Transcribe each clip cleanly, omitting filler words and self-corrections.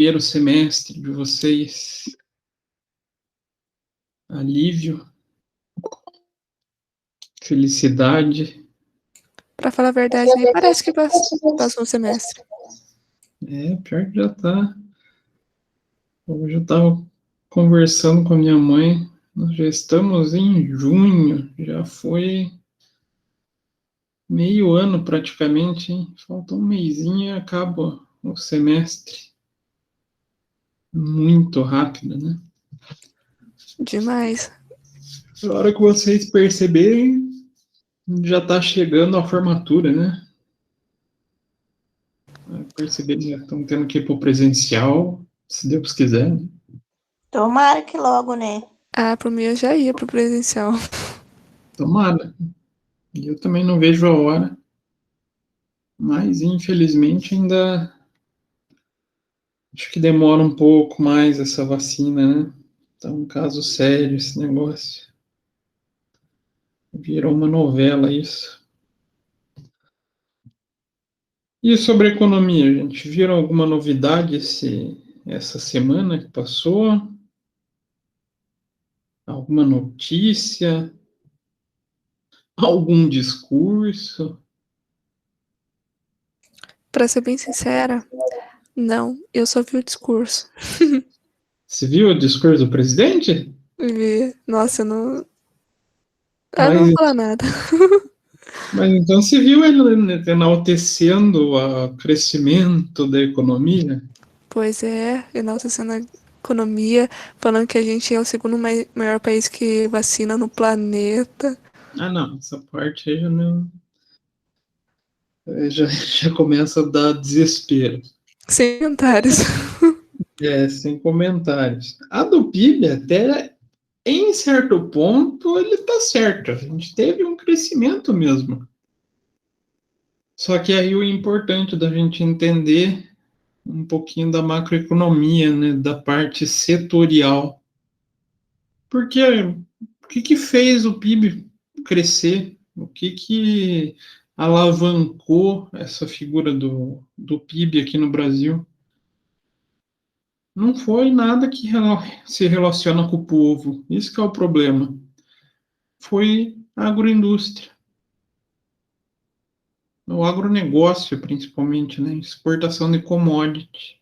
primeiro semestre de vocês? Alívio? Felicidade? Pra falar a verdade, nem parece que passou um semestre. Pior que já tá. Hoje eu tava conversando com a minha mãe, nós já estamos em junho, já foi meio ano praticamente, hein? Falta um mesinho e acaba o semestre. Muito rápido, né? Demais. Na hora que vocês perceberem, já tá chegando a formatura, né? Perceberem que já estão tendo que ir pro presencial, se Deus quiser, né? Tomara que logo, né? Ah, pro meu eu já ia pro presencial. Tomara. E eu também não vejo a hora. Mas, infelizmente, ainda acho que demora um pouco mais essa vacina, né? Tá um caso sério esse negócio. Virou uma novela isso. E sobre a economia, gente? Viram alguma novidade essa semana que passou? Alguma notícia? Algum discurso? Pra ser bem sincera, não. Eu só vi o discurso. Você viu o discurso do presidente? Vi. Nossa, eu não. Ah, não Mas, vou falar nada. mas então você viu ele enaltecendo o crescimento da economia? Pois é, enaltecendo a economia, falando que a gente é o segundo maior país que vacina no planeta. Ah, não, essa parte aí eu não. Já começa a dar desespero. Sem comentários. Sem comentários. A do PIB, até em certo ponto, ele está certo. A gente teve um crescimento mesmo. Só que aí o importante da gente entender um pouquinho da macroeconomia, né, da parte setorial. Porque o que fez o PIB crescer? O que alavancou essa figura do PIB aqui no Brasil? Não foi nada que se relaciona com o povo. Isso que é o problema. Foi a agroindústria. O agronegócio, principalmente, né? Exportação de commodity.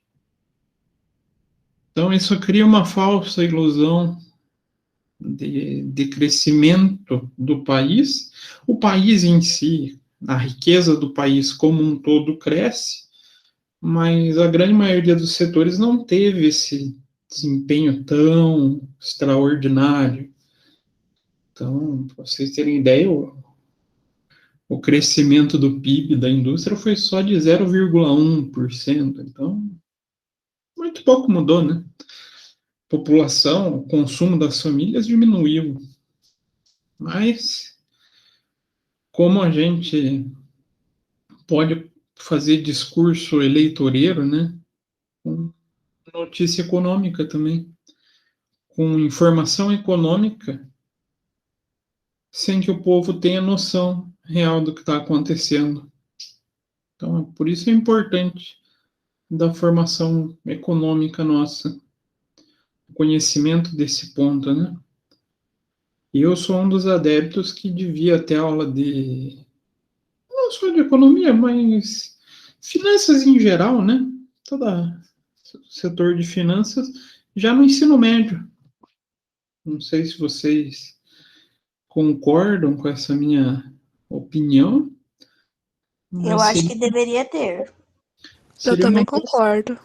Então, isso cria uma falsa ilusão de crescimento do país. O país em si, a riqueza do país como um todo cresce, mas a grande maioria dos setores não teve esse desempenho tão extraordinário. Então, para vocês terem ideia, o crescimento do PIB da indústria foi só de 0,1%. Então, muito pouco mudou, né? População, o consumo das famílias diminuiu. Mas, como a gente pode fazer discurso eleitoreiro, né? Com notícia econômica também. Com informação econômica, sem que o povo tenha noção real do que está acontecendo. Então, por isso é importante da formação econômica nossa, o conhecimento desse ponto, né? E eu sou um dos adeptos que devia ter aula de, não só de economia, mas finanças em geral, né? Todo setor de finanças, já no ensino médio. Não sei se vocês concordam com essa minha opinião, Eu mas acho que deveria ter. Eu seria também concordo.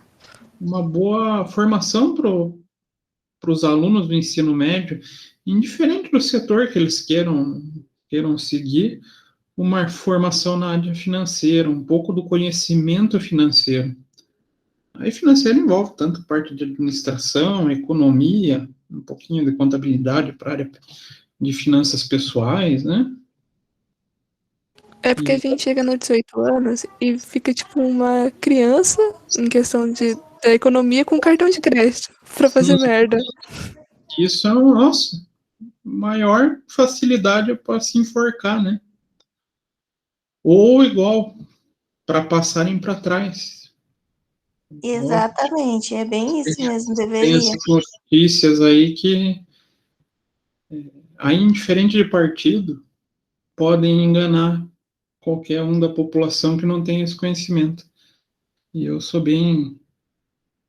uma boa formação para os alunos do ensino médio, indiferente do setor que eles queiram seguir, uma formação na área financeira, um pouco do conhecimento financeiro. Aí financeiro envolve tanto parte de administração, economia, um pouquinho de contabilidade para a área de finanças pessoais, né? É porque a gente chega nos 18 anos e fica tipo uma criança em questão da economia com cartão de crédito pra fazer merda. Isso é, nossa, maior facilidade para se enforcar, né? Ou igual, para passarem para trás. Exatamente, é bem isso mesmo, Tem deveria. essas notícias aí que, aí, indiferente de partido, podem enganar qualquer um da população que não tem esse conhecimento. E eu sou bem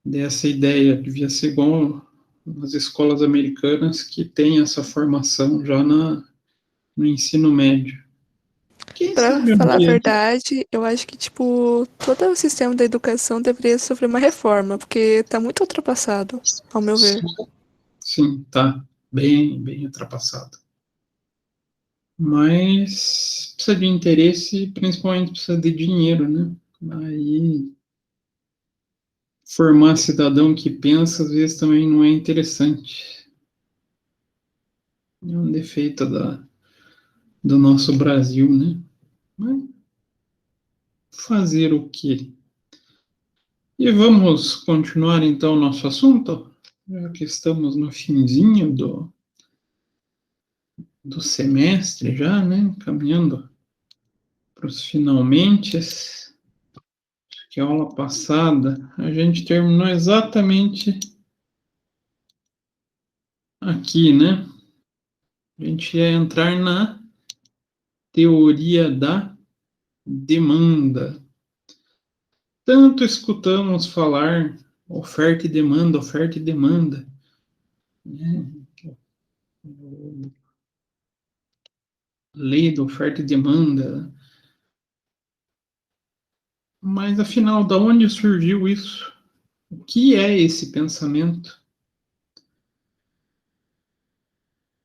dessa ideia, devia ser igual nas escolas americanas que tem essa formação já no ensino médio. Quem Pra sabe um falar a dia, verdade, eu acho que, tipo, todo o sistema da educação deveria sofrer uma reforma, porque tá muito ultrapassado, ao meu ver. sim, tá bem, bem ultrapassado. Mas precisa de interesse e principalmente precisa de dinheiro, né? Aí formar cidadão que pensa às vezes também não é interessante. É um defeito do nosso Brasil, né? Mas fazer o quê? E vamos continuar então nosso assunto, já que estamos no finzinho do semestre já, né? Caminhando para os finalmente. Que a aula passada a gente terminou exatamente aqui, né? A gente ia entrar na teoria da demanda. Tanto escutamos falar oferta e demanda, né? Lei da oferta e demanda. Mas afinal, da onde surgiu isso? O que é esse pensamento?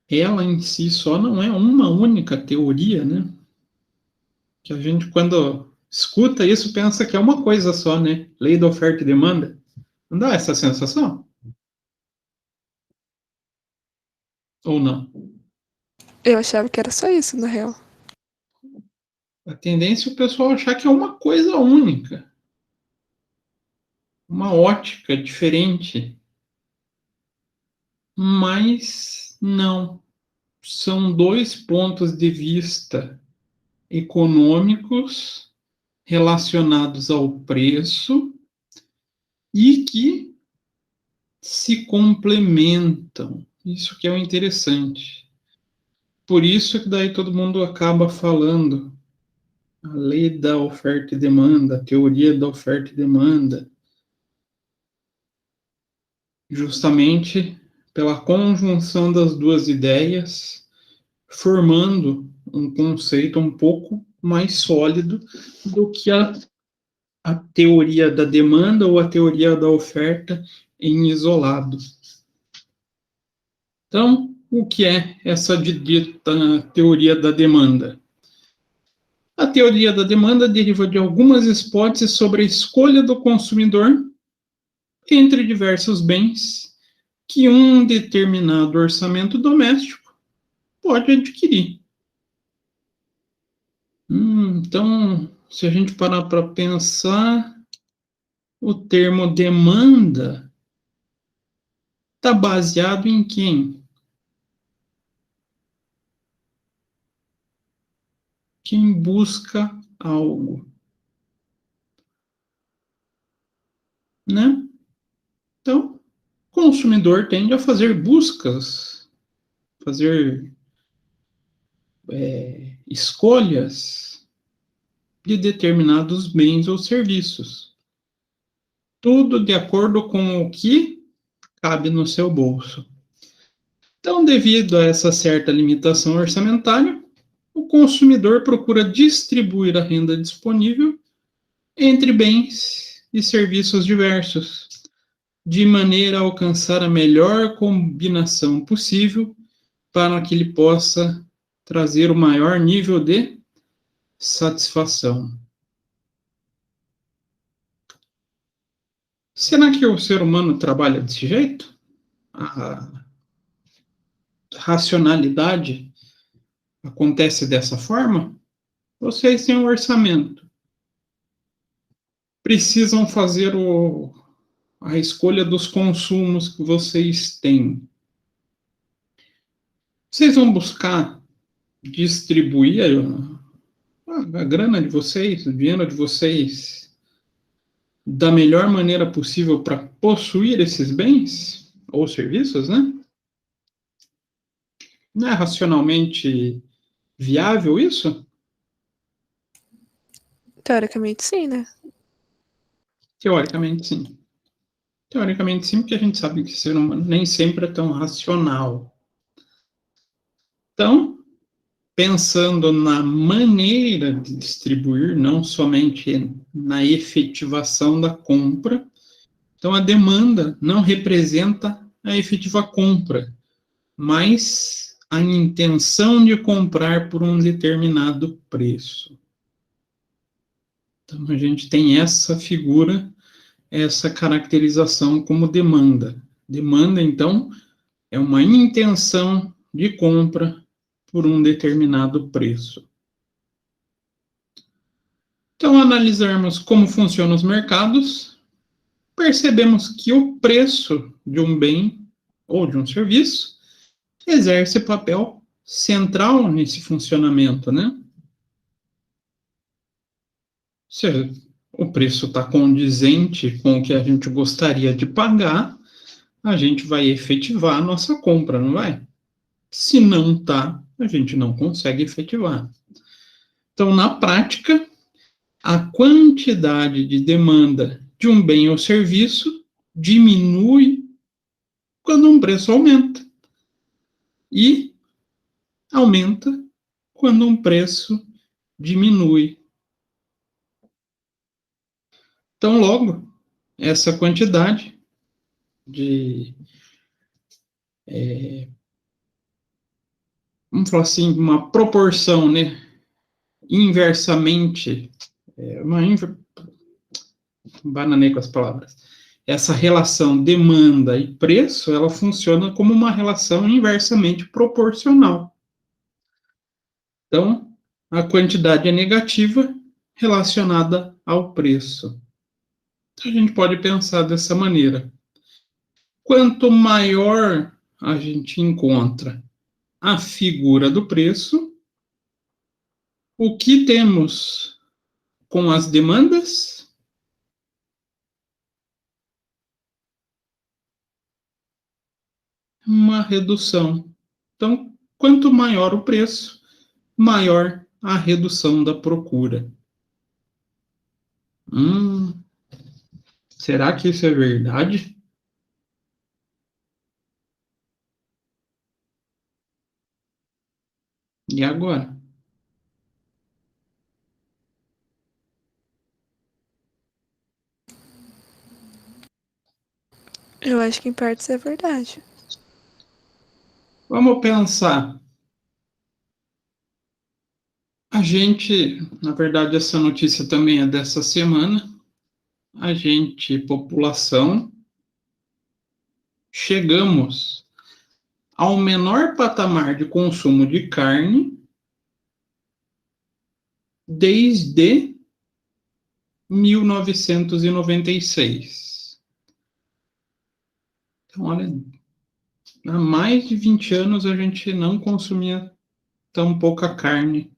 Ela em si só não é uma única teoria, né? Que a gente, quando escuta isso, pensa que é uma coisa só, né? Lei da oferta e demanda. Não dá essa sensação? Ou não? Eu achava que era só isso, na real. A tendência é o pessoal achar que é uma coisa única, uma ótica diferente. Mas não. São dois pontos de vista econômicos relacionados ao preço e que se complementam. Isso que é o interessante. Por isso que daí todo mundo acaba falando a lei da oferta e demanda, a teoria da oferta e demanda, justamente pela conjunção das duas ideias, formando um conceito um pouco mais sólido do que a teoria da demanda ou a teoria da oferta em isolado. Então, o que é essa dita teoria da demanda? A teoria da demanda deriva de algumas hipóteses sobre a escolha do consumidor entre diversos bens que um determinado orçamento doméstico pode adquirir. Então, se a gente parar para pensar, o termo demanda está baseado em quem? Quem busca algo, né? Então, o consumidor tende a fazer buscas, fazer escolhas de determinados bens ou serviços. Tudo de acordo com o que cabe no seu bolso. Então, devido a essa certa limitação orçamentária, o consumidor procura distribuir a renda disponível entre bens e serviços diversos, de maneira a alcançar a melhor combinação possível para que ele possa trazer o maior nível de satisfação. Será que o ser humano trabalha desse jeito? A racionalidade acontece dessa forma? Vocês têm um orçamento, precisam fazer a escolha dos consumos que vocês têm. Vocês vão buscar distribuir a grana de vocês, o dinheiro de vocês, da melhor maneira possível para possuir esses bens ou serviços, né? Não é racionalmente viável isso? Teoricamente, sim, né? Teoricamente, sim. Teoricamente, sim, porque a gente sabe que o ser humano nem sempre é tão racional. Então, pensando na maneira de distribuir, não somente na efetivação da compra, então a demanda não representa a efetiva compra, mas a intenção de comprar por um determinado preço. Então a gente tem essa figura, essa caracterização como demanda. Demanda, então, é uma intenção de compra por um determinado preço. Então, analisarmos como funcionam os mercados, percebemos que o preço de um bem ou de um serviço exerce papel central nesse funcionamento, né? Se o preço está condizente com o que a gente gostaria de pagar, a gente vai efetivar a nossa compra, não vai? Se não está, a gente não consegue efetivar. Então, na prática, a quantidade de demanda de um bem ou serviço diminui quando um preço aumenta e aumenta quando um preço diminui. Então, logo, essa quantidade de, vamos falar assim, uma proporção, né, inversamente, bananei com as palavras, essa relação demanda e preço, ela funciona como uma relação inversamente proporcional. Então, a quantidade é negativa relacionada ao preço. Então, a gente pode pensar dessa maneira. Quanto maior a gente encontra a figura do preço, o que temos com as demandas? Uma redução. Então, quanto maior o preço, maior a redução da procura. Será que isso é verdade? E agora? Eu acho que em parte isso é verdade. Vamos pensar. A gente, na verdade, essa notícia também é dessa semana. A gente, população, chegamos ao menor patamar de consumo de carne desde 1996. Então, olha, há mais de 20 anos a gente não consumia tão pouca carne.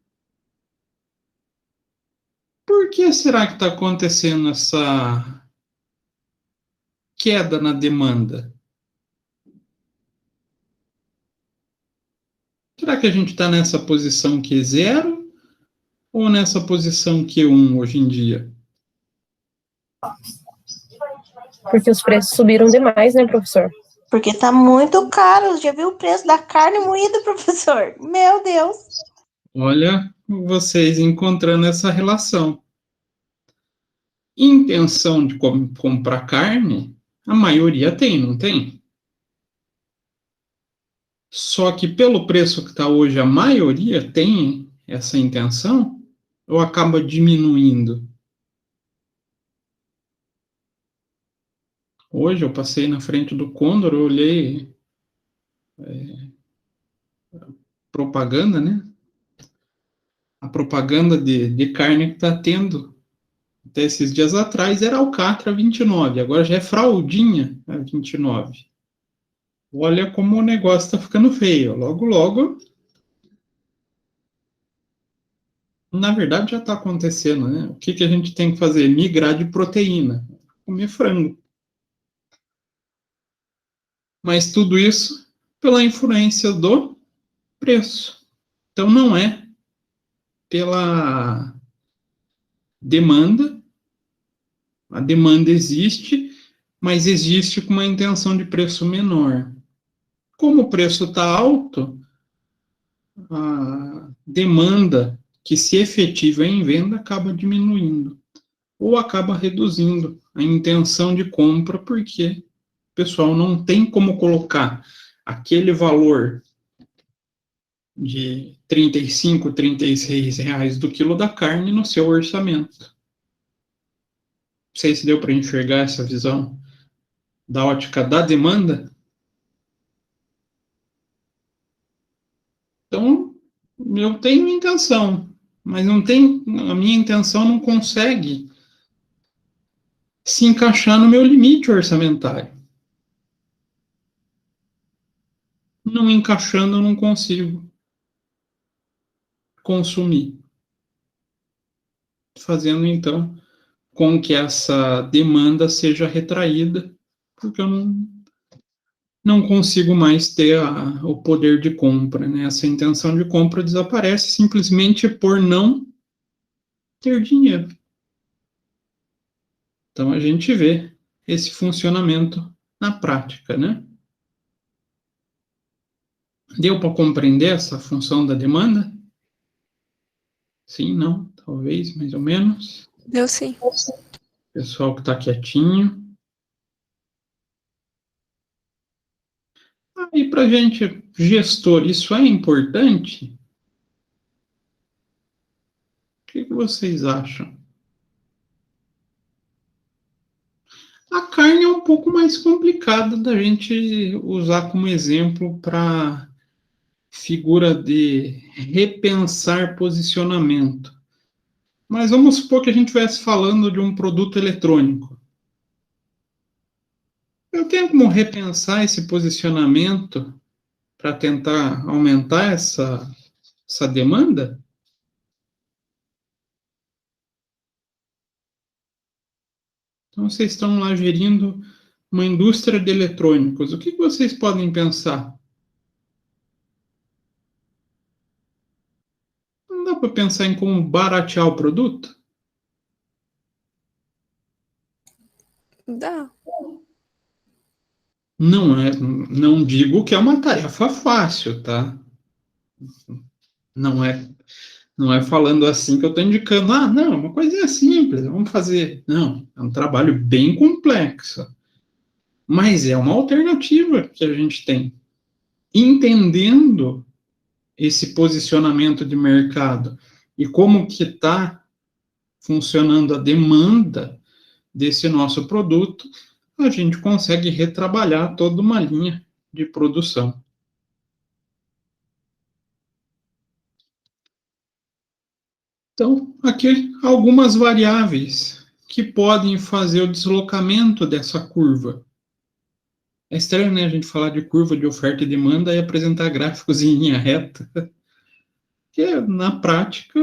Por que será que está acontecendo essa queda na demanda? Será que a gente está nessa posição Q0 ou nessa posição Q1 hoje em dia? Porque os preços subiram demais, né, professor? Porque tá muito caro. Já viu o preço da carne moída, professor? Meu Deus. Olha, vocês encontrando essa relação. Intenção de comprar carne, a maioria tem, não tem? Só que pelo preço que está hoje, a maioria tem essa intenção ou acaba diminuindo? Hoje eu passei na frente do Condor, eu olhei propaganda, né? A propaganda de carne que está tendo até esses dias atrás era Alcatra 29, agora já é fraldinha a 29. Olha como o negócio está ficando feio. Logo, logo, na verdade já está acontecendo, né? O que a gente tem que fazer? Migrar de proteína. comer frango. Mas tudo isso pela influência do preço. Então, não é pela demanda. A demanda existe, mas existe com uma intenção de preço menor. Como o preço está alto, a demanda que se efetiva em venda acaba diminuindo, ou acaba reduzindo a intenção de compra, porque o pessoal não tem como colocar aquele valor de 35, 36 reais do quilo da carne no seu orçamento. Não sei se deu para enxergar essa visão da ótica da demanda. Então, eu tenho intenção, mas não tem, a minha intenção não consegue se encaixar no meu limite orçamentário. Não encaixando, eu não consigo consumir. Fazendo, então, com que essa demanda seja retraída, porque eu não consigo mais ter o poder de compra, né? Essa intenção de compra desaparece simplesmente por não ter dinheiro. Então, a gente vê esse funcionamento na prática, né? Deu para compreender essa função da demanda? Sim, não, talvez, mais ou menos. Deu sim. Pessoal que está quietinho. E para a gente, gestor, isso é importante? O que vocês acham? A carne é um pouco mais complicada da gente usar como exemplo para figura de repensar posicionamento. Mas vamos supor que a gente estivesse falando de um produto eletrônico. Eu tenho como repensar esse posicionamento para tentar aumentar essa demanda? Então, vocês estão lá gerindo uma indústria de eletrônicos. O que vocês podem pensar? Não dá para pensar em como baratear o produto? Dá. Não digo que é uma tarefa fácil, tá? Não é falando assim que eu estou indicando, não, uma coisinha simples, vamos fazer. Não, é um trabalho bem complexo. Mas é uma alternativa que a gente tem. Entendendo esse posicionamento de mercado e como que está funcionando a demanda desse nosso produto, a gente consegue retrabalhar toda uma linha de produção. Então, aqui algumas variáveis que podem fazer o deslocamento dessa curva. É estranho, né, a gente falar de curva de oferta e demanda e apresentar gráficos em linha reta, que na prática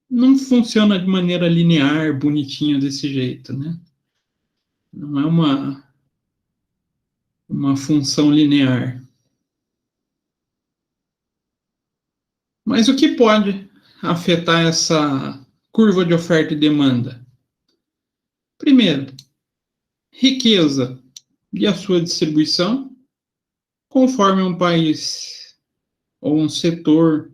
não funciona de maneira linear, bonitinha desse jeito, né? Não é uma função linear. Mas o que pode afetar essa curva de oferta e demanda? Primeiro, riqueza e a sua distribuição, conforme um país ou um setor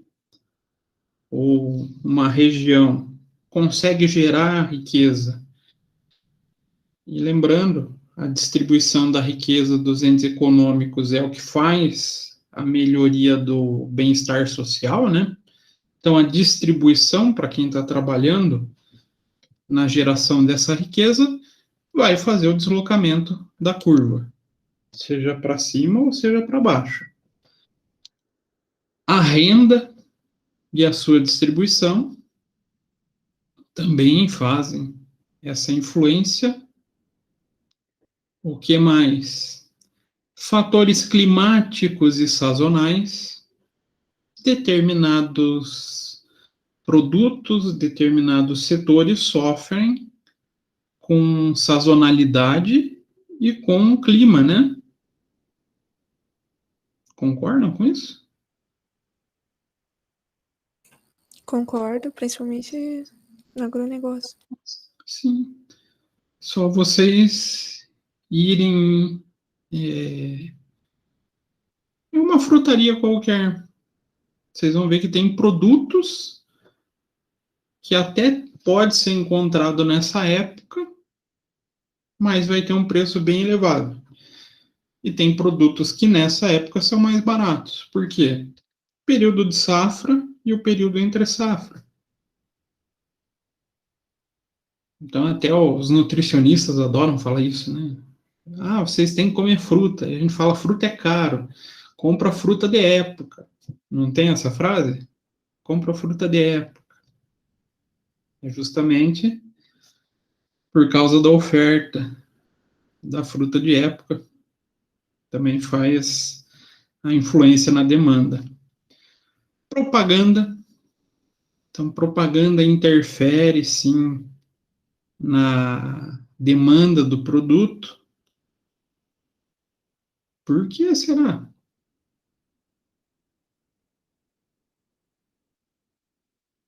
ou uma região consegue gerar riqueza. E lembrando, a distribuição da riqueza dos entes econômicos é o que faz a melhoria do bem-estar social, né? Então, a distribuição para quem está trabalhando na geração dessa riqueza vai fazer o deslocamento da curva, seja para cima ou seja para baixo. A renda e a sua distribuição também fazem essa influência. O que mais? Fatores climáticos e sazonais, determinados produtos, determinados setores sofrem com sazonalidade e com clima, né? Concordam com isso? Concordo, principalmente no agronegócio. Sim. Só vocês irem em uma frutaria qualquer. Vocês vão ver que tem produtos que até pode ser encontrado nessa época, mas vai ter um preço bem elevado. E tem produtos que nessa época são mais baratos. Por quê? Período de safra e o período entre safra. Então, até os nutricionistas adoram falar isso, né? Ah, vocês têm que comer fruta. E a gente fala, fruta é caro. Compra fruta de época. Não tem essa frase? Compra fruta de época. É justamente por causa da oferta da fruta de época. Também faz a influência na demanda. Propaganda. Então, propaganda interfere, sim, na demanda do produto. Por que será?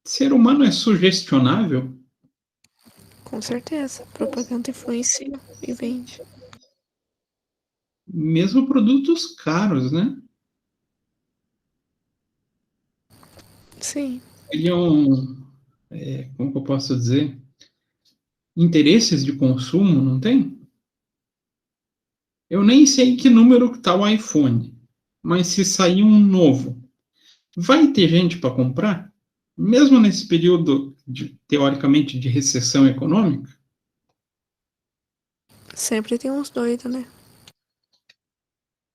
Ser humano é sugestionável? Com certeza. Propaganda influencia e vende. Mesmo produtos caros, né? Sim. Criam, como que eu posso dizer? Interesses de consumo, não tem? Eu nem sei que número que tá o iPhone, mas se sair um novo, vai ter gente para comprar? Mesmo nesse período, teoricamente, de recessão econômica? Sempre tem uns doidos, né?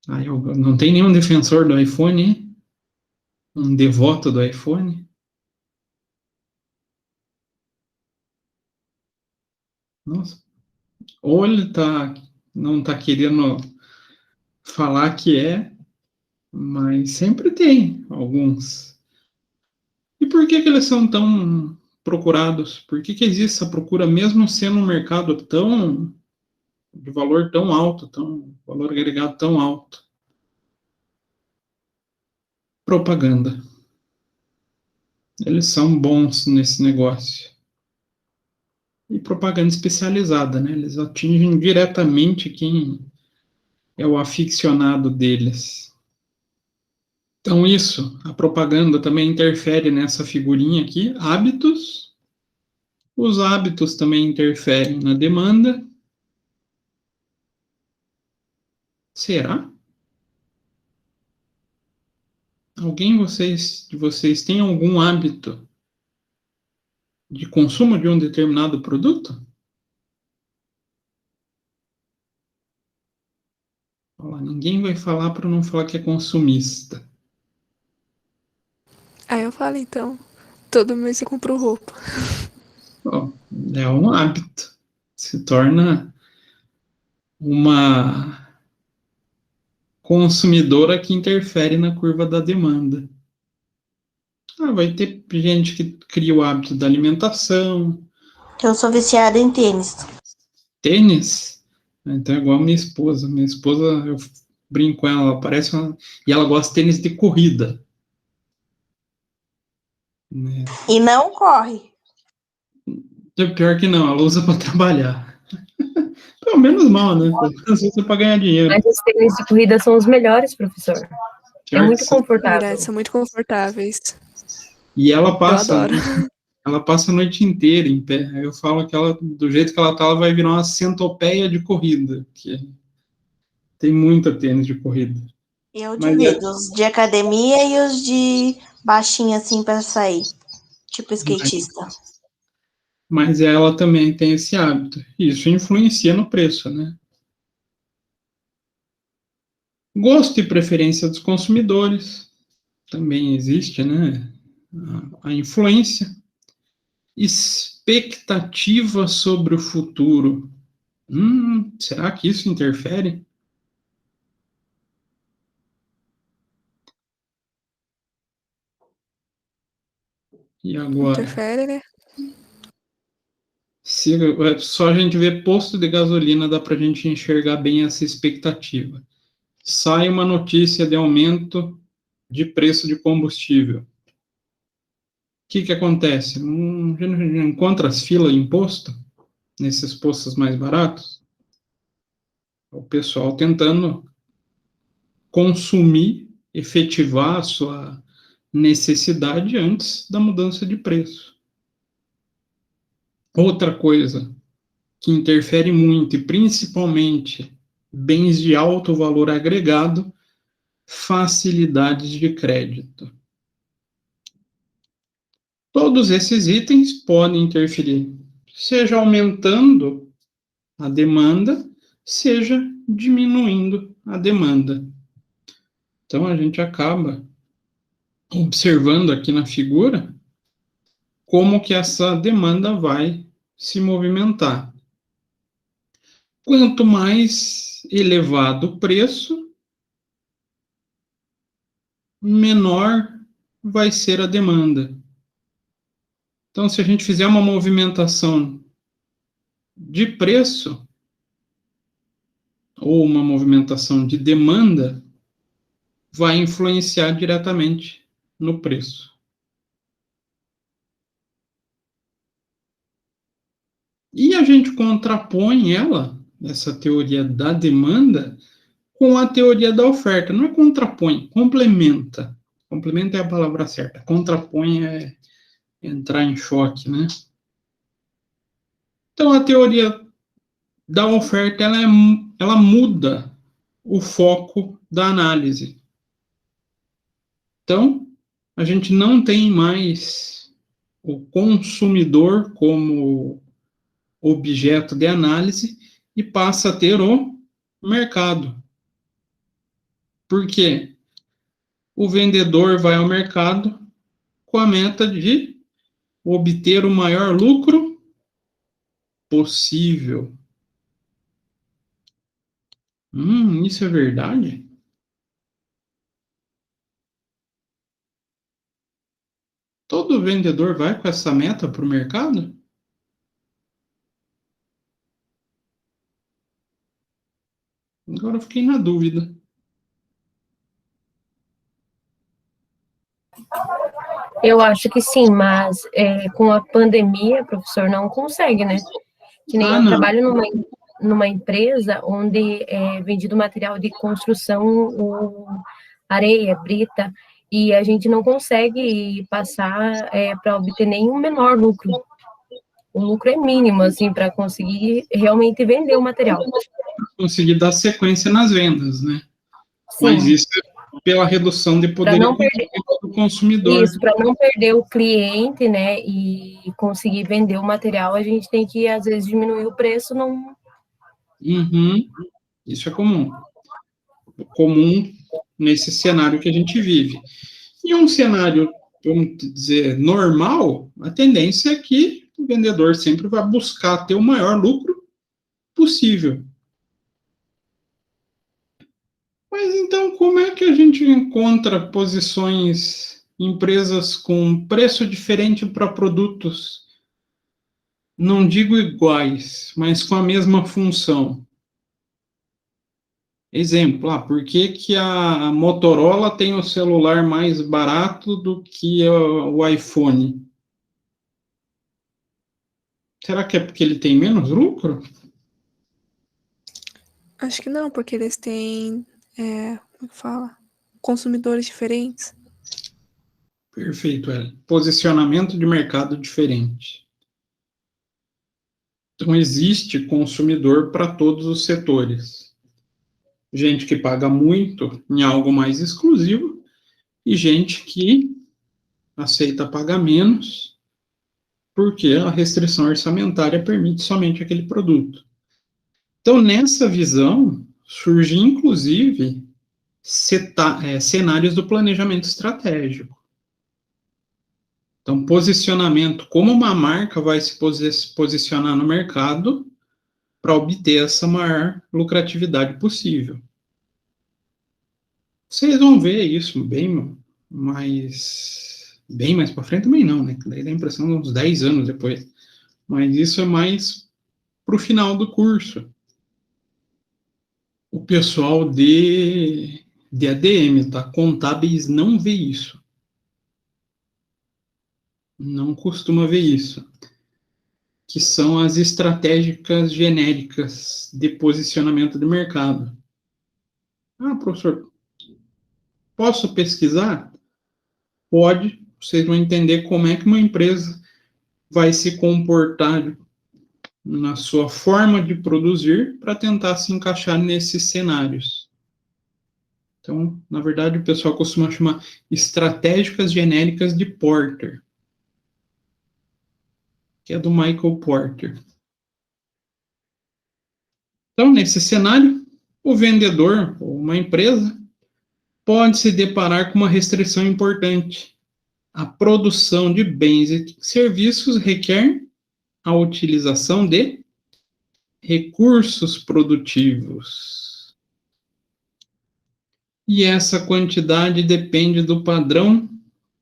Ah, eu não tem nenhum defensor do iPhone, hein? Um devoto do iPhone? Nossa. Ou ele não tá querendo falar que é, mas sempre tem alguns. E por que que eles são tão procurados? Por que que existe essa procura, mesmo sendo um mercado tão de valor tão alto, tão valor agregado tão alto? Propaganda. Eles são bons nesse negócio. E propaganda especializada, né? Eles atingem diretamente quem é o aficionado deles. Então, isso, a propaganda também interfere nessa figurinha aqui, hábitos. Os hábitos também interferem na demanda. Será? Alguém de vocês tem algum hábito de consumo de um determinado produto? Olha lá, ninguém vai falar para não falar que é consumista. Aí eu falo, então, todo mês eu compro roupa. Ó, é um hábito. Se torna uma consumidora que interfere na curva da demanda. Ah, vai ter gente que cria o hábito da alimentação, Eu sou viciada em tênis. tênis. Então é igual a minha esposa. Minha esposa, eu brinco com ela parece uma. E ela gosta de tênis de corrida. Né? E não corre. Pior que não, ela usa para trabalhar. Pelo menos mal, né? Às vezes é para ganhar dinheiro. Mas os tênis de corrida são os melhores, professor. É Pior muito que... Na confortável. verdade, são muito confortáveis. E Eu adoro. ela passa a noite inteira em pé. Aí eu falo que ela, do jeito que ela tá, ela vai virar uma centopeia de corrida, que tem muita tênis de corrida. Eu Mas, divido os de academia e os de baixinho, assim, pra sair. Tipo skatista. mas ela também tem esse hábito. Isso influencia no preço, né? Gosto e preferência dos consumidores. Também existe, né? A influência. Expectativa sobre o futuro. Será que isso interfere? E agora? Interfere, né? Só a gente ver posto de gasolina dá para a gente enxergar bem essa expectativa. Sai uma notícia de aumento de preço de combustível. O que acontece? Encontra as filas em posto, nesses postos mais baratos, o pessoal tentando consumir, efetivar a sua necessidade antes da mudança de preço. Outra coisa que interfere muito, e principalmente bens de alto valor agregado, facilidades de crédito. Todos esses itens podem interferir, seja aumentando a demanda, seja diminuindo a demanda. Então, a gente acaba observando aqui na figura como que essa demanda vai se movimentar. Quanto mais elevado o preço, menor vai ser a demanda. Então, se a gente fizer uma movimentação de preço, ou uma movimentação de demanda, vai influenciar diretamente no preço. E a gente contrapõe essa teoria da demanda, com a teoria da oferta. Não é contrapõe, complementa. Complementa é a palavra certa. Contrapõe é entrar em choque, né? Então, a teoria da oferta, ela muda o foco da análise. Então, a gente não tem mais o consumidor como objeto de análise e passa a ter o mercado. Por quê? O vendedor vai ao mercado com a meta de obter o maior lucro possível. Isso é verdade? Todo vendedor vai com essa meta para o mercado? Agora eu fiquei na dúvida. Eu acho que sim, mas com a pandemia, professor, não consegue, né? Que nem eu trabalho numa empresa onde é vendido material de construção, areia, brita, e a gente não consegue passar para obter nenhum menor lucro. O lucro é mínimo, assim, para conseguir realmente vender o material. Conseguir dar sequência nas vendas, né? Sim. Mas isso é pela redução de poder do consumidor. Isso, para não perder o cliente, né, e conseguir vender o material, a gente tem que, às vezes, diminuir o preço. Não... Isso é comum. Comum nesse cenário que a gente vive. E um cenário, vamos dizer, normal, a tendência é que o vendedor sempre vai buscar ter o maior lucro possível. Mas então, como é que a gente encontra posições, empresas com preço diferente para produtos, não digo iguais, mas com a mesma função? Exemplo, por que a Motorola tem o celular mais barato do que o iPhone? Será que é porque ele tem menos lucro? Acho que não, porque eles têm, como que fala? Consumidores diferentes. Perfeito, posicionamento de mercado diferente. Então, existe consumidor para todos os setores. Gente que paga muito em algo mais exclusivo e gente que aceita pagar menos porque a restrição orçamentária permite somente aquele produto. Então, nessa visão, surge, inclusive, cenários do planejamento estratégico. Então, posicionamento, como uma marca vai se posicionar no mercado para obter essa maior lucratividade possível. Vocês vão ver isso bem mais para frente também não, né? Daí dá a impressão de uns 10 anos depois. Mas isso é mais para o final do curso. O pessoal de ADM, tá? Contábeis não vê isso. Não costuma ver isso. Que são as estratégicas genéricas de posicionamento de mercado. Ah, professor, posso pesquisar? Pode. Vocês vão entender como é que uma empresa vai se comportar na sua forma de produzir para tentar se encaixar nesses cenários. Então, na verdade, o pessoal costuma chamar estratégicas genéricas de Porter, que é do Michael Porter. Então, nesse cenário, o vendedor ou uma empresa pode se deparar com uma restrição importante. A produção de bens e serviços requer a utilização de recursos produtivos. E essa quantidade depende do padrão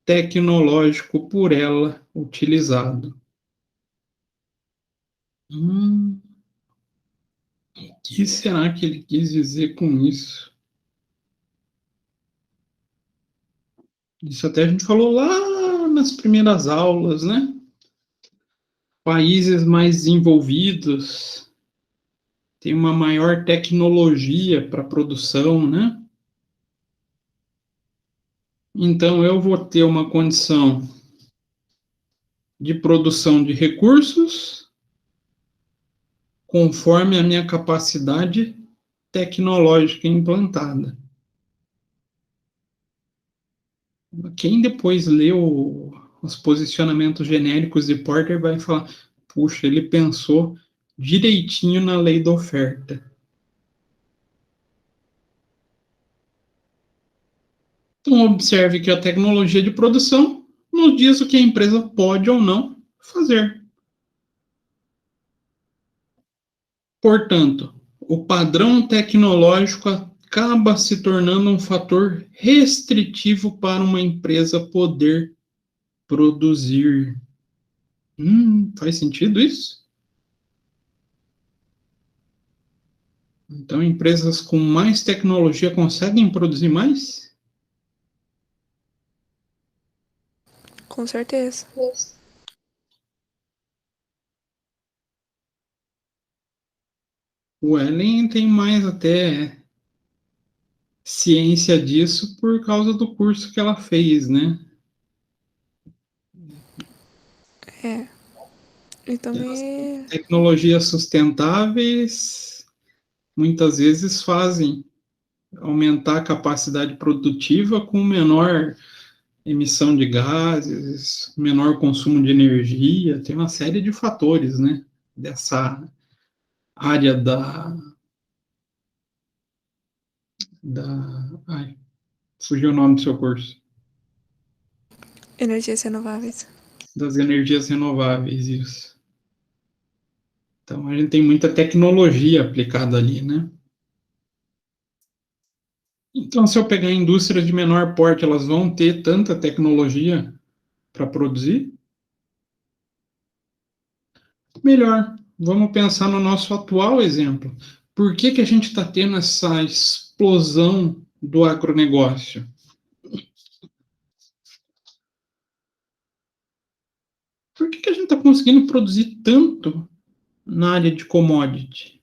tecnológico por ela utilizado. O que será que ele quis dizer com isso? Isso até a gente falou lá nas primeiras aulas, né? Países mais desenvolvidos têm uma maior tecnologia para produção, né? Então, eu vou ter uma condição de produção de recursos conforme a minha capacidade tecnológica implantada. Quem depois leu os posicionamentos genéricos de Porter vai falar, puxa, ele pensou direitinho na lei da oferta. Então, observe que a tecnologia de produção nos diz o que a empresa pode ou não fazer. Portanto, o padrão tecnológico acaba se tornando um fator restritivo para uma empresa poder produzir. Faz sentido isso? Então, empresas com mais tecnologia conseguem produzir mais? Com certeza. O Ellen tem mais até ciência disso por causa do curso que ela fez, né? E também. Tecnologias sustentáveis muitas vezes fazem aumentar a capacidade produtiva com menor emissão de gases, menor consumo de energia, tem uma série de fatores, né? Dessa área fugiu o nome do seu curso. Energias renováveis. Das energias renováveis, isso. Então, a gente tem muita tecnologia aplicada ali, né? Então, se eu pegar indústrias de menor porte, elas vão ter tanta tecnologia para produzir? Melhor. Vamos pensar no nosso atual exemplo. Por que a gente está tendo essa explosão do agronegócio? Por que a gente está conseguindo produzir tanto na área de commodity?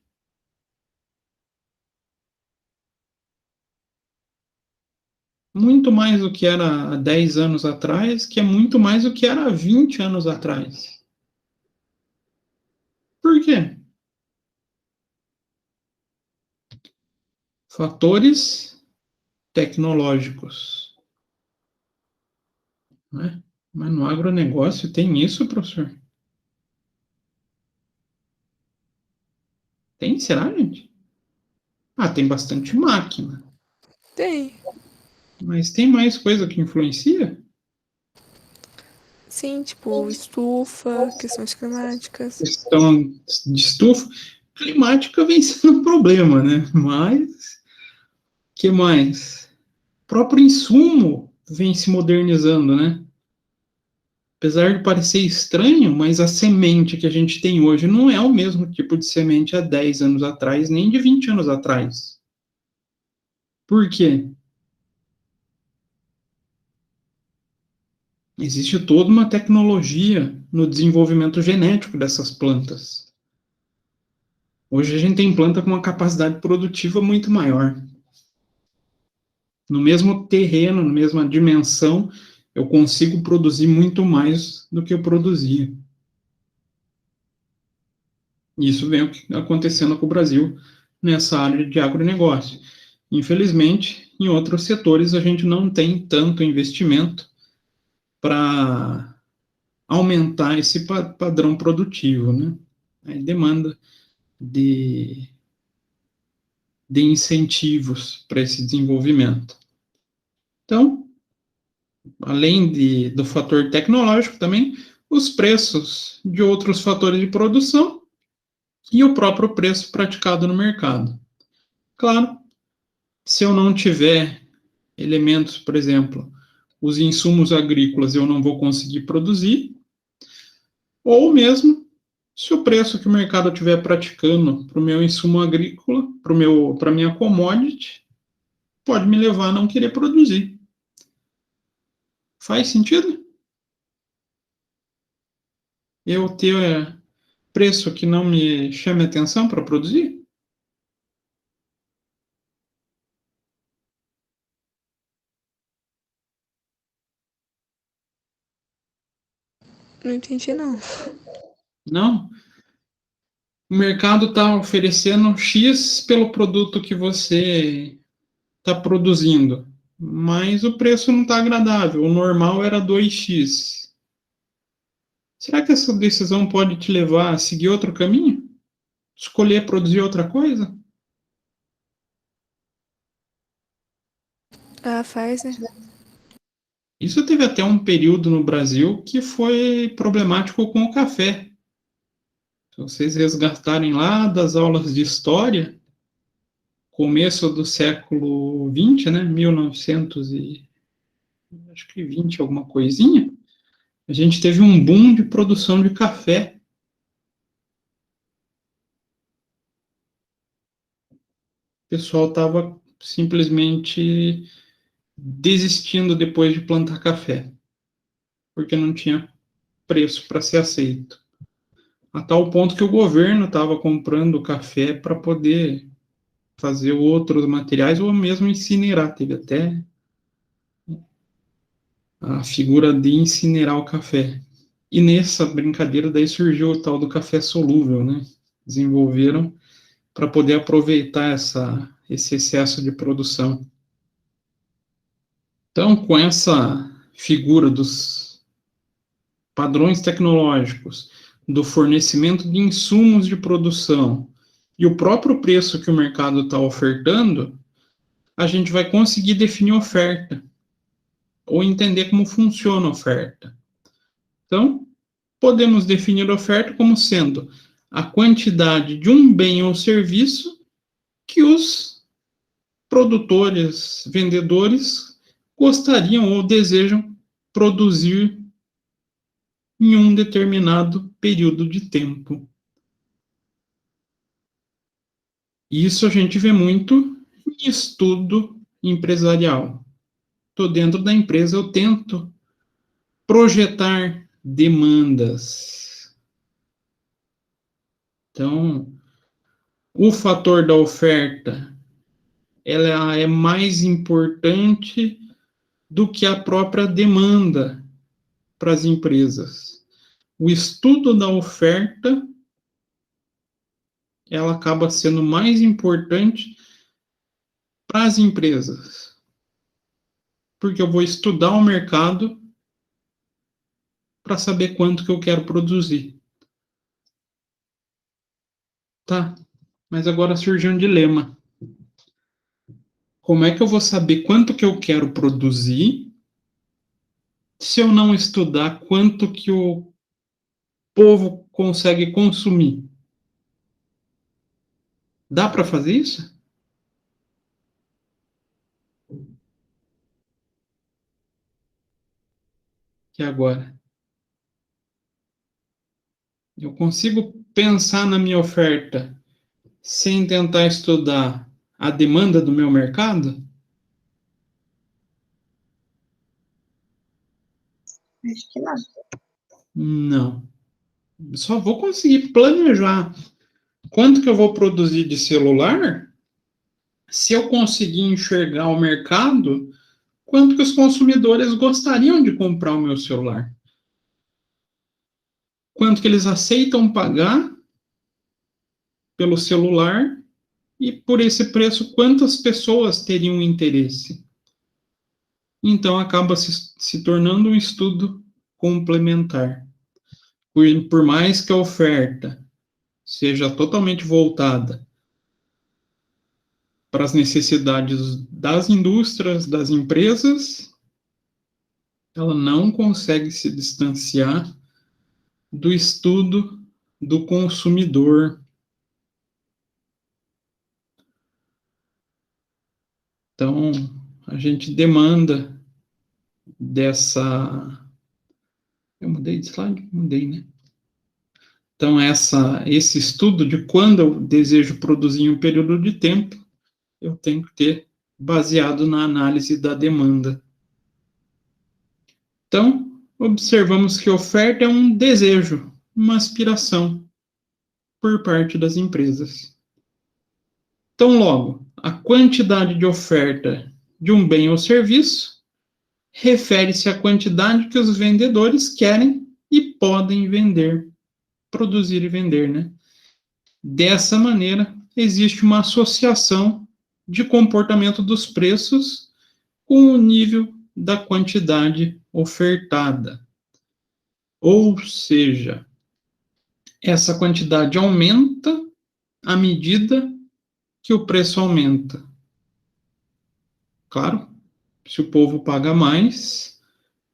Muito mais do que era há 10 anos atrás, que é muito mais do que era há 20 anos atrás. Por quê? Fatores tecnológicos. Né? Mas no agronegócio tem isso, professor? Tem? Será, gente? Ah, tem bastante máquina. Tem. Mas tem mais coisa que influencia? Sim, tipo, estufa, questões climáticas. Questão de estufa. Climática vem sendo um problema, né? Mas, que mais? O próprio insumo vem se modernizando, né? Apesar de parecer estranho, mas a semente que a gente tem hoje não é o mesmo tipo de semente há 10 anos atrás, nem de 20 anos atrás. Por quê? Existe toda uma tecnologia no desenvolvimento genético dessas plantas. Hoje a gente tem planta com uma capacidade produtiva muito maior. No mesmo terreno, na mesma dimensão, eu consigo produzir muito mais do que eu produzia. Isso vem acontecendo com o Brasil nessa área de agronegócio. Infelizmente, em outros setores, a gente não tem tanto investimento para aumentar esse padrão produtivo, né? Aí demanda de, de incentivos para esse desenvolvimento. Então, além do fator tecnológico também, os preços de outros fatores de produção e o próprio preço praticado no mercado. Claro, se eu não tiver elementos, por exemplo, os insumos agrícolas eu não vou conseguir produzir, ou mesmo se o preço que o mercado estiver praticando para o meu insumo agrícola, para a minha commodity, pode me levar a não querer produzir. Faz sentido? Eu ter preço que não me chame atenção para produzir? Não entendi, não. Não. O mercado está oferecendo X pelo produto que você está produzindo, mas o preço não está agradável. O normal era 2x. Será que essa decisão pode te levar a seguir outro caminho? Escolher produzir outra coisa? Ah, faz, né? Isso teve até um período no Brasil que foi problemático com o café. Se vocês resgatarem lá das aulas de história, começo do século XX, né, 1900 e acho que 20 alguma coisinha, a gente teve um boom de produção de café. O pessoal estava simplesmente desistindo depois de plantar café, porque não tinha preço para ser aceito. A tal ponto que o governo estava comprando café para poder fazer outros materiais ou mesmo incinerar. Teve até a figura de incinerar o café. E nessa brincadeira daí surgiu o tal do café solúvel, né? Desenvolveram para poder aproveitar esse excesso de produção. Então, com essa figura dos padrões tecnológicos, do fornecimento de insumos de produção e o próprio preço que o mercado está ofertando, a gente vai conseguir definir oferta ou entender como funciona a oferta. Então, podemos definir a oferta como sendo a quantidade de um bem ou serviço que os produtores, vendedores, gostariam ou desejam produzir em um determinado período de tempo. Isso a gente vê muito em estudo empresarial. Estou dentro da empresa, eu tento projetar demandas. Então, o fator da oferta, ela é mais importante do que a própria demanda para as empresas. O estudo da oferta, ela acaba sendo mais importante para as empresas, porque eu vou estudar o mercado para saber quanto que eu quero produzir. Tá, mas agora surge um dilema. Como é que eu vou saber quanto que eu quero produzir se eu não estudar quanto que o povo consegue consumir? Dá para fazer isso? E agora? Eu consigo pensar na minha oferta sem tentar estudar a demanda do meu mercado? Acho que não. Não. Só vou conseguir planejar quanto que eu vou produzir de celular se eu conseguir enxergar o mercado, quanto que os consumidores gostariam de comprar o meu celular. Quanto que eles aceitam pagar pelo celular e por esse preço, quantas pessoas teriam interesse. Então, acaba se tornando um estudo complementar. Por mais que a oferta seja totalmente voltada para as necessidades das indústrias, das empresas, ela não consegue se distanciar do estudo do consumidor. Então, a gente demanda dessa... Eu mudei de slide? Mudei, né? Então, esse estudo de quando eu desejo produzir em um período de tempo, eu tenho que ter baseado na análise da demanda. Então, observamos que oferta é um desejo, uma aspiração por parte das empresas. Então, logo, a quantidade de oferta de um bem ou serviço refere-se à quantidade que os vendedores querem e podem vender, produzir e vender, né? Dessa maneira, existe uma associação de comportamento dos preços com o nível da quantidade ofertada. Ou seja, essa quantidade aumenta à medida que o preço aumenta. Claro, se o povo paga mais,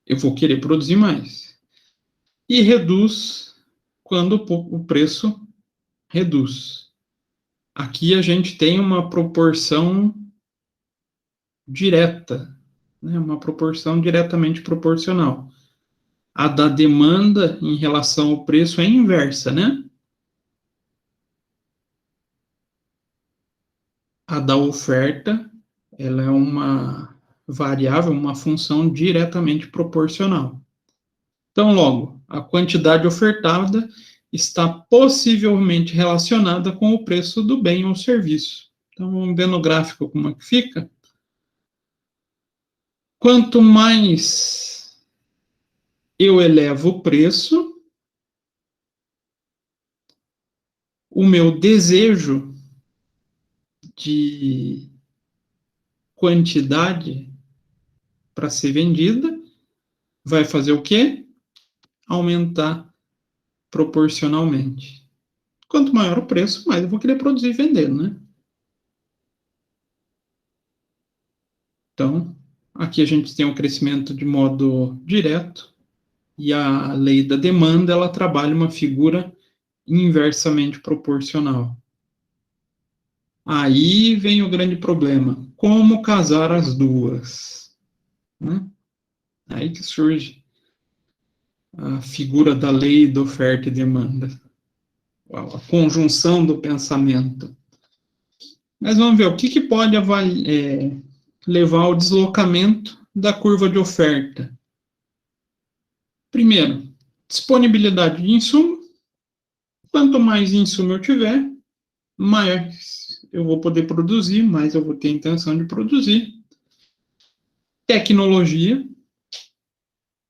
eu vou querer produzir mais. E reduz quando o preço reduz. Aqui a gente tem uma proporção direta, né? Uma proporção diretamente proporcional. A da demanda em relação ao preço é inversa, né? A da oferta, ela é uma variável, uma função diretamente proporcional. Então, logo, a quantidade ofertada está possivelmente relacionada com o preço do bem ou serviço. Então, vamos ver no gráfico como é que fica. Quanto mais eu elevo o preço, o meu desejo de quantidade para ser vendida vai fazer o quê? Aumentar proporcionalmente. Quanto maior o preço, mais eu vou querer produzir e vender, né? Então, aqui a gente tem um crescimento de modo direto e a lei da demanda, ela trabalha uma figura inversamente proporcional. Aí vem o grande problema. Como casar as duas? Né? Aí que surge a figura da lei da oferta e demanda. A conjunção do pensamento. Mas vamos ver, o que pode levar ao deslocamento da curva de oferta? Primeiro, disponibilidade de insumo. Quanto mais insumo eu tiver, mais eu vou poder produzir, mais eu vou ter intenção de produzir. Tecnologia.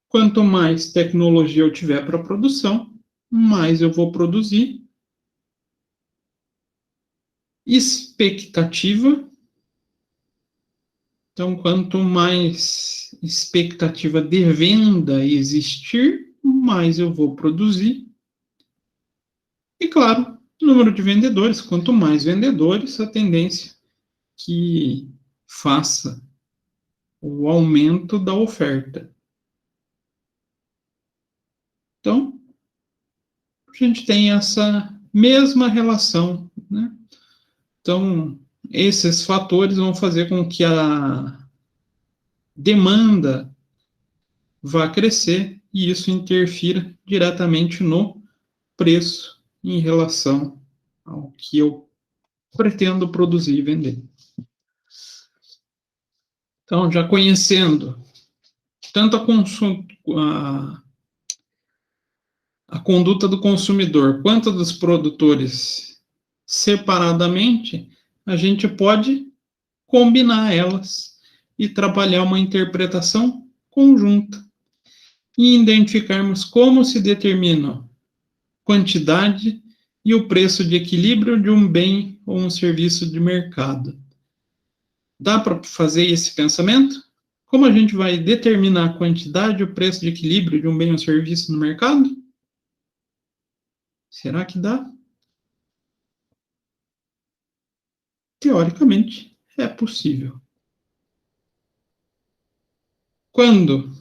Quanto mais tecnologia eu tiver para produção, mais eu vou produzir. Expectativa. Então, quanto mais expectativa de venda existir, mais eu vou produzir. E, claro, número de vendedores. Quanto mais vendedores, a tendência que faça o aumento da oferta. Então, a gente tem essa mesma relação, né? Então, esses fatores vão fazer com que a demanda vá crescer e isso interfira diretamente no preço em relação ao que eu pretendo produzir e vender. Então, já conhecendo tanto a conduta do consumidor quanto dos produtores separadamente, a gente pode combinar elas e trabalhar uma interpretação conjunta e identificarmos como se determinam quantidade e o preço de equilíbrio de um bem ou um serviço de mercado. Dá para fazer esse pensamento? Como a gente vai determinar a quantidade e o preço de equilíbrio de um bem ou serviço no mercado? Será que dá? Teoricamente, é possível. Quando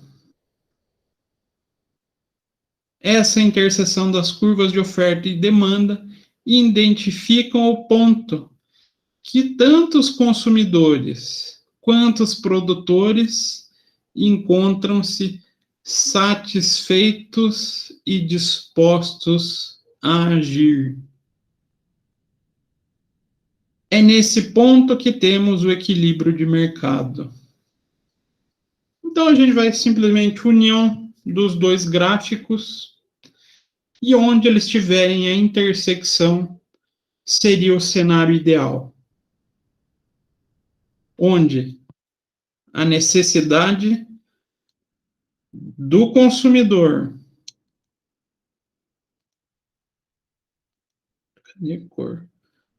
essa interseção das curvas de oferta e demanda identificam o ponto que tanto os consumidores quanto os produtores encontram-se satisfeitos e dispostos a agir. É nesse ponto que temos o equilíbrio de mercado. Então, a gente vai simplesmente união dos dois gráficos e onde eles tiverem a intersecção seria o cenário ideal. Onde a necessidade do consumidor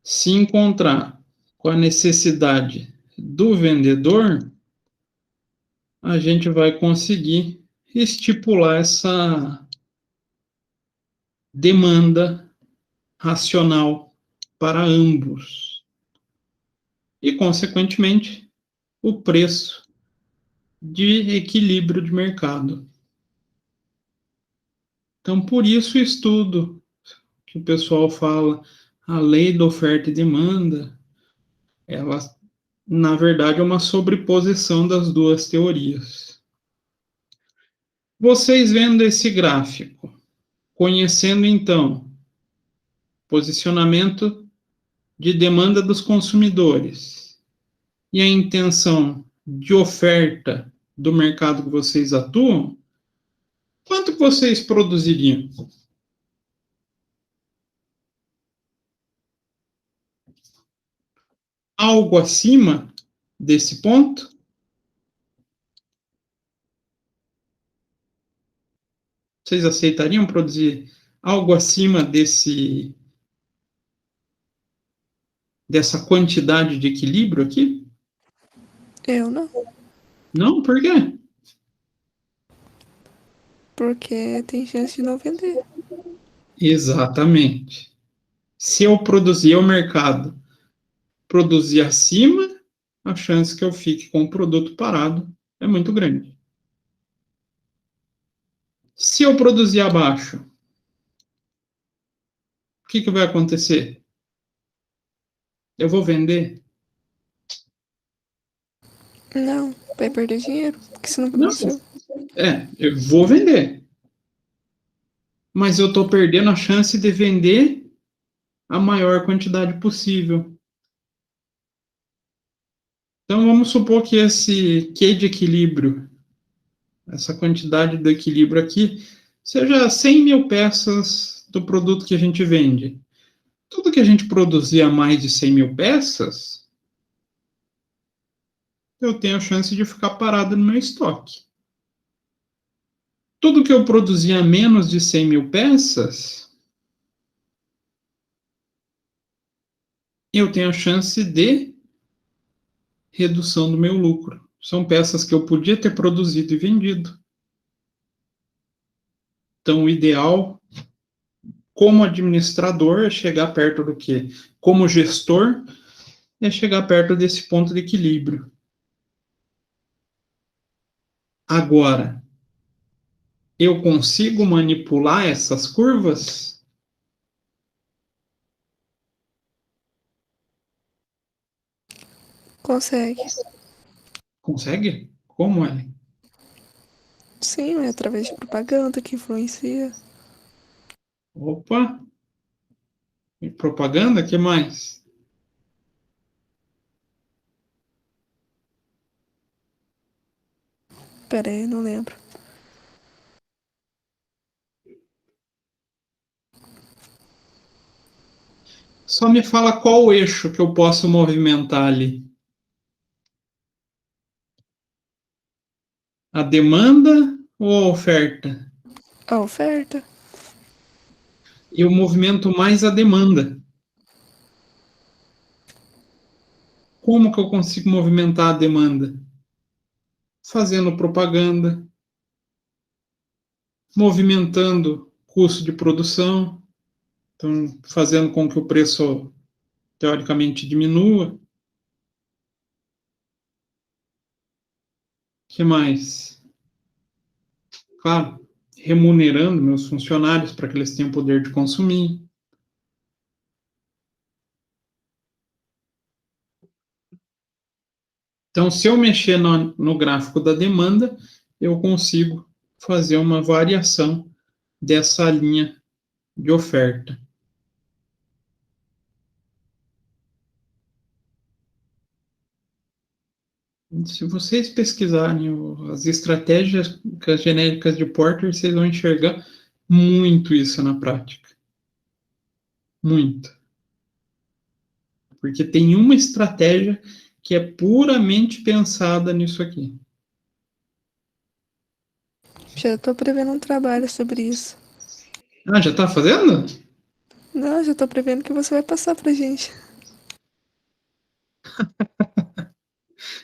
se encontrar com a necessidade do vendedor, a gente vai conseguir estipular essa demanda racional para ambos. E, consequentemente, o preço de equilíbrio de mercado. Então, por isso o estudo que o pessoal fala, a lei da oferta e demanda, ela, na verdade, é uma sobreposição das duas teorias. Vocês vendo esse gráfico, conhecendo, então, posicionamento de demanda dos consumidores e a intenção de oferta do mercado que vocês atuam, quanto que vocês produziriam? Algo acima desse ponto? Vocês aceitariam produzir algo acima dessa quantidade de equilíbrio aqui? Eu não. Não? Por quê? Porque tem chance de não vender. Exatamente. Se eu produzir o mercado, produzir acima, a chance que eu fique com o produto parado é muito grande. Se eu produzir abaixo, o que vai acontecer? Eu vou vender? Não, vai perder dinheiro, porque você não Não. produziu. Eu vou vender. Mas eu estou perdendo a chance de vender a maior quantidade possível. Então, vamos supor que esse Q de equilíbrio, essa quantidade do equilíbrio aqui, seja 100 mil peças do produto que a gente vende. Tudo que a gente produzir a mais de 100 mil peças, eu tenho a chance de ficar parado no meu estoque. Tudo que eu produzir a menos de 100 mil peças, eu tenho a chance de redução do meu lucro. São peças que eu podia ter produzido e vendido. Então, o ideal, como administrador, é chegar perto do quê? Como gestor, é chegar perto desse ponto de equilíbrio. Agora, eu consigo manipular essas curvas? Consegue. Consegue? Como é? Sim, é através de propaganda que influencia. Opa! E propaganda, que mais? Pera aí, não lembro. Só me fala qual o eixo que eu posso movimentar ali. A demanda ou a oferta? A oferta? Eu movimento mais a demanda. Como que eu consigo movimentar a demanda? Fazendo propaganda, movimentando custo de produção, então fazendo com que o preço teoricamente diminua. O que mais? Claro, remunerando meus funcionários para que eles tenham poder de consumir. Então, se eu mexer no gráfico da demanda, eu consigo fazer uma variação dessa linha de oferta. Se vocês pesquisarem as estratégias genéricas de Porter, vocês vão enxergar muito isso na prática. Muito. Porque tem uma estratégia que é puramente pensada nisso aqui. Já tô prevendo um trabalho sobre isso. Ah, já está fazendo? Não, já tô prevendo que você vai passar pra gente.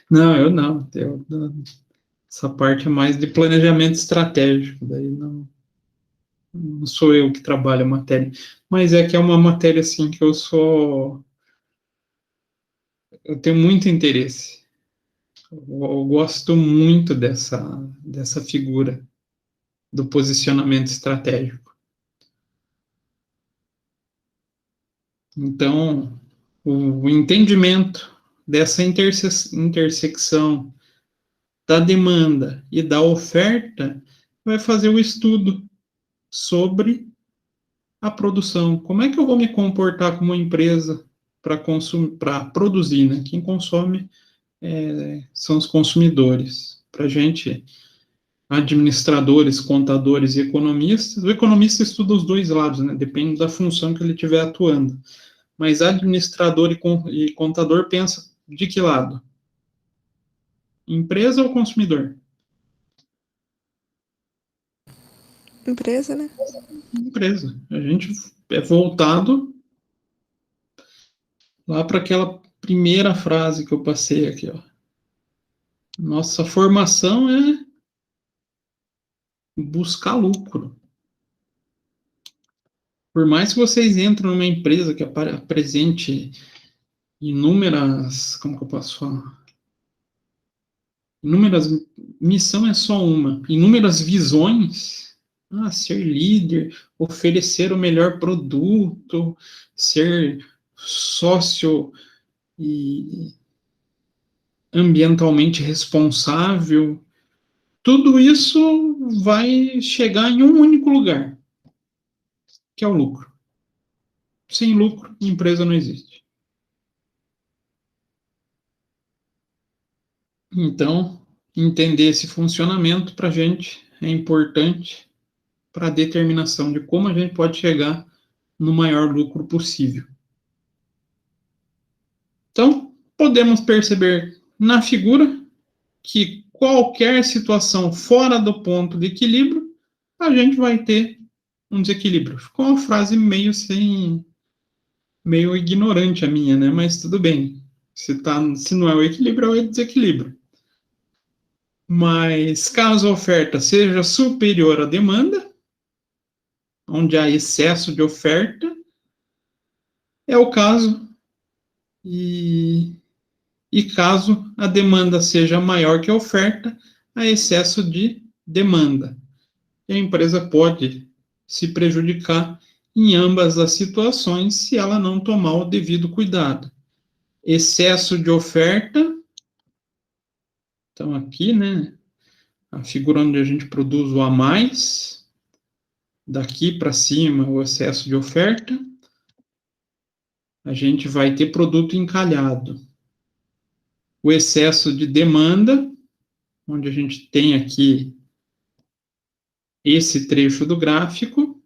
Não, eu não. Essa parte é mais de planejamento estratégico. Daí não sou eu que trabalho a matéria. Mas é que é uma matéria assim que eu tenho muito interesse. Eu gosto muito dessa figura do posicionamento estratégico. Então, o entendimento dessa intersecção da demanda e da oferta vai fazer o estudo sobre a produção. Como é que eu vou me comportar como empresa para produzir, né? Quem consome são os consumidores. Para a gente, administradores, contadores e economistas, o economista estuda os dois lados, né? Depende da função que ele estiver atuando. Mas administrador e contador pensa de que lado? Empresa ou consumidor? Empresa, né? Empresa. A gente é voltado lá para aquela primeira frase que eu passei aqui, ó. Nossa formação é buscar lucro. Por mais que vocês entrem numa empresa que apresente inúmeras, como que eu posso falar? Inúmeras, missão é só uma, inúmeras visões, ser líder, oferecer o melhor produto, ser sócio e ambientalmente responsável, tudo isso vai chegar em um único lugar, que é o lucro. Sem lucro, empresa não existe. Então, entender esse funcionamento para a gente é importante para a determinação de como a gente pode chegar no maior lucro possível. Então, podemos perceber na figura que qualquer situação fora do ponto de equilíbrio, a gente vai ter um desequilíbrio. Ficou uma frase meio ignorante a minha, né? Mas tudo bem. Se não é o equilíbrio, é o desequilíbrio. Mas caso a oferta seja superior à demanda, onde há excesso de oferta, é o caso. E caso a demanda seja maior que a oferta, há excesso de demanda. E a empresa pode se prejudicar em ambas as situações se ela não tomar o devido cuidado. Excesso de oferta, então aqui, né, a figura onde a gente produz o a mais, daqui para cima, o excesso de oferta, a gente vai ter produto encalhado. O excesso de demanda, onde a gente tem aqui esse trecho do gráfico,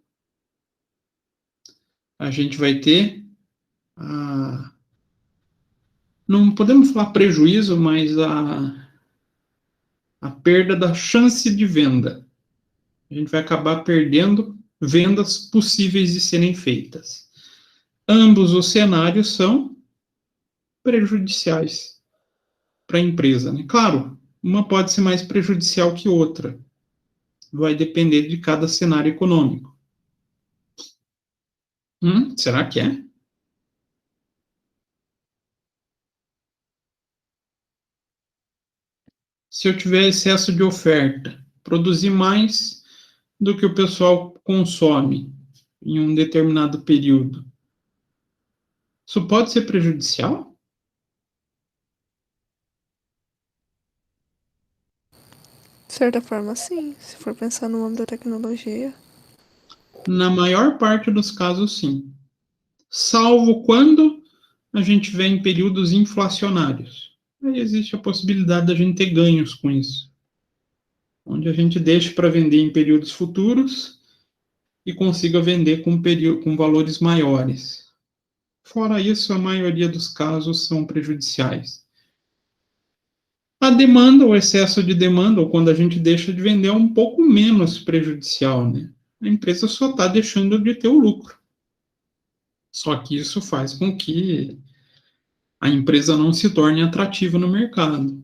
a gente vai ter não podemos falar prejuízo, mas a perda da chance de venda. A gente vai acabar perdendo vendas possíveis de serem feitas. Ambos os cenários são prejudiciais para a empresa, né? Claro, uma pode ser mais prejudicial que outra. Vai depender de cada cenário econômico. Será que é? Se eu tiver excesso de oferta, produzir mais do que o pessoal consome em um determinado período, isso pode ser prejudicial? De certa forma, sim. Se for pensar no âmbito da tecnologia. Na maior parte dos casos, sim. Salvo quando a gente vê em períodos inflacionários. Aí existe a possibilidade da gente ter ganhos com isso. Onde a gente deixa para vender em períodos futuros e consiga vender com valores maiores. Fora isso, a maioria dos casos são prejudiciais. A demanda, o excesso de demanda, ou quando a gente deixa de vender, é um pouco menos prejudicial, né? A empresa só está deixando de ter o lucro. Só que isso faz com que a empresa não se torne atrativa no mercado.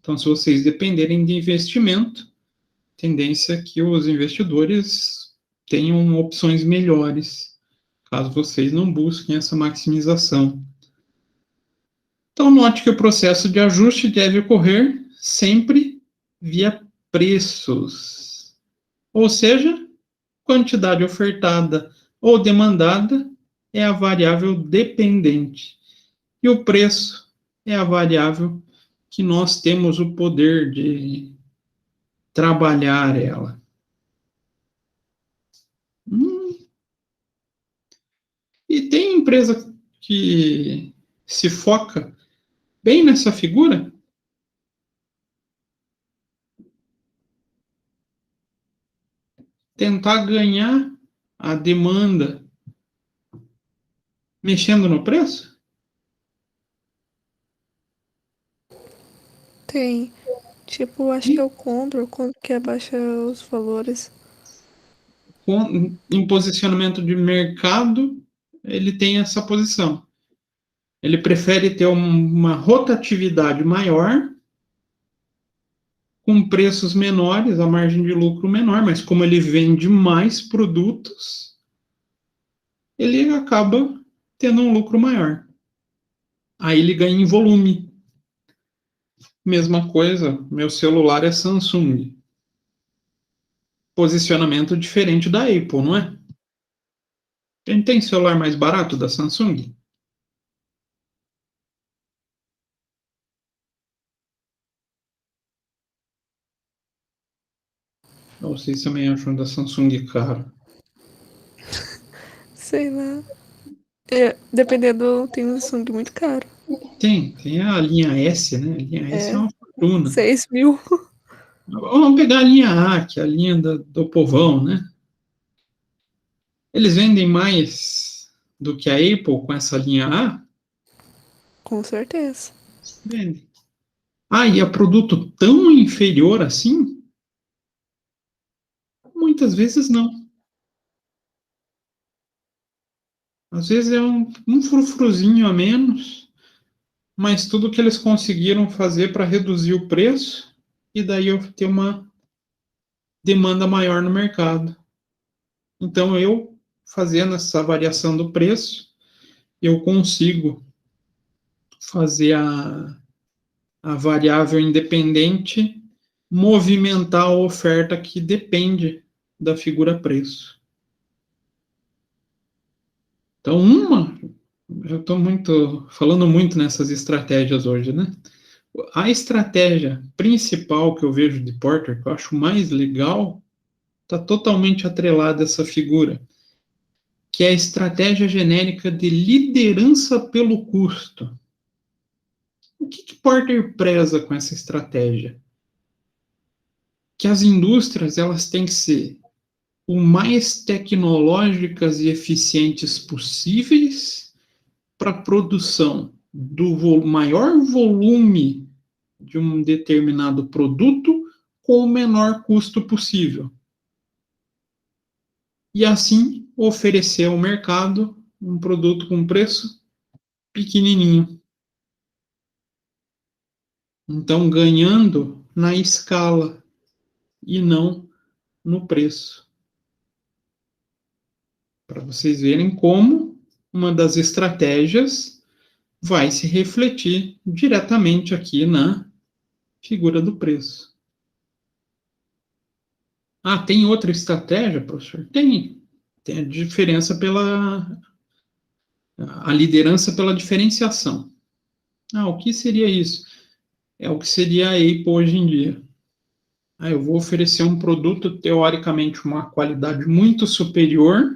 Então, se vocês dependerem de investimento, tendência é que os investidores tenham opções melhores, caso vocês não busquem essa maximização. Então, note que o processo de ajuste deve ocorrer sempre via preços. Ou seja, quantidade ofertada ou demandada é a variável dependente. E o preço é a variável que nós temos o poder de trabalhar ela. E tem empresa que se foca bem nessa figura. Tentar ganhar a demanda mexendo no preço? Tem. Tipo, acho que é o Condor, quando que abaixa os valores. Em posicionamento de mercado, ele tem essa posição. Ele prefere ter uma rotatividade maior, com preços menores, a margem de lucro menor, mas como ele vende mais produtos, ele acaba tendo um lucro maior. Aí ele ganha em volume. Mesma coisa, meu celular é Samsung. Posicionamento diferente da Apple, não é? A gente tem celular mais barato da Samsung? Ou vocês também acham da Samsung caro? Sei lá. Dependendo, tem um Samsung muito caro. Tem a linha S, né? A linha S é uma fortuna. 6 mil. Vamos pegar a linha A, que é a linha do povão, né? Eles vendem mais do que a Apple com essa linha A? Com certeza. Vendem. E é produto tão inferior assim? Muitas vezes não. Às vezes é um frufruzinho a menos, mas tudo que eles conseguiram fazer para reduzir o preço, e daí eu ter uma demanda maior no mercado. Então, eu, fazendo essa variação do preço, eu consigo fazer a variável independente movimentar a oferta que depende da figura preço. Então, eu estou falando muito nessas estratégias hoje, né? A estratégia principal que eu vejo de Porter, que eu acho mais legal, está totalmente atrelada a essa figura, que é a estratégia genérica de liderança pelo custo. O que Porter preza com essa estratégia? Que as indústrias elas têm que ser o mais tecnológicas e eficientes possíveis para a produção do maior volume de um determinado produto com o menor custo possível. E assim oferecer ao mercado um produto com preço pequenininho. Então, ganhando na escala e não no preço. Para vocês verem como uma das estratégias vai se refletir diretamente aqui na figura do preço. Ah, tem outra estratégia, professor? Tem. Tem a diferença a liderança pela diferenciação. Ah, o que seria isso? É o que seria a EIPO hoje em dia. Ah, eu vou oferecer um produto, teoricamente, uma qualidade muito superior,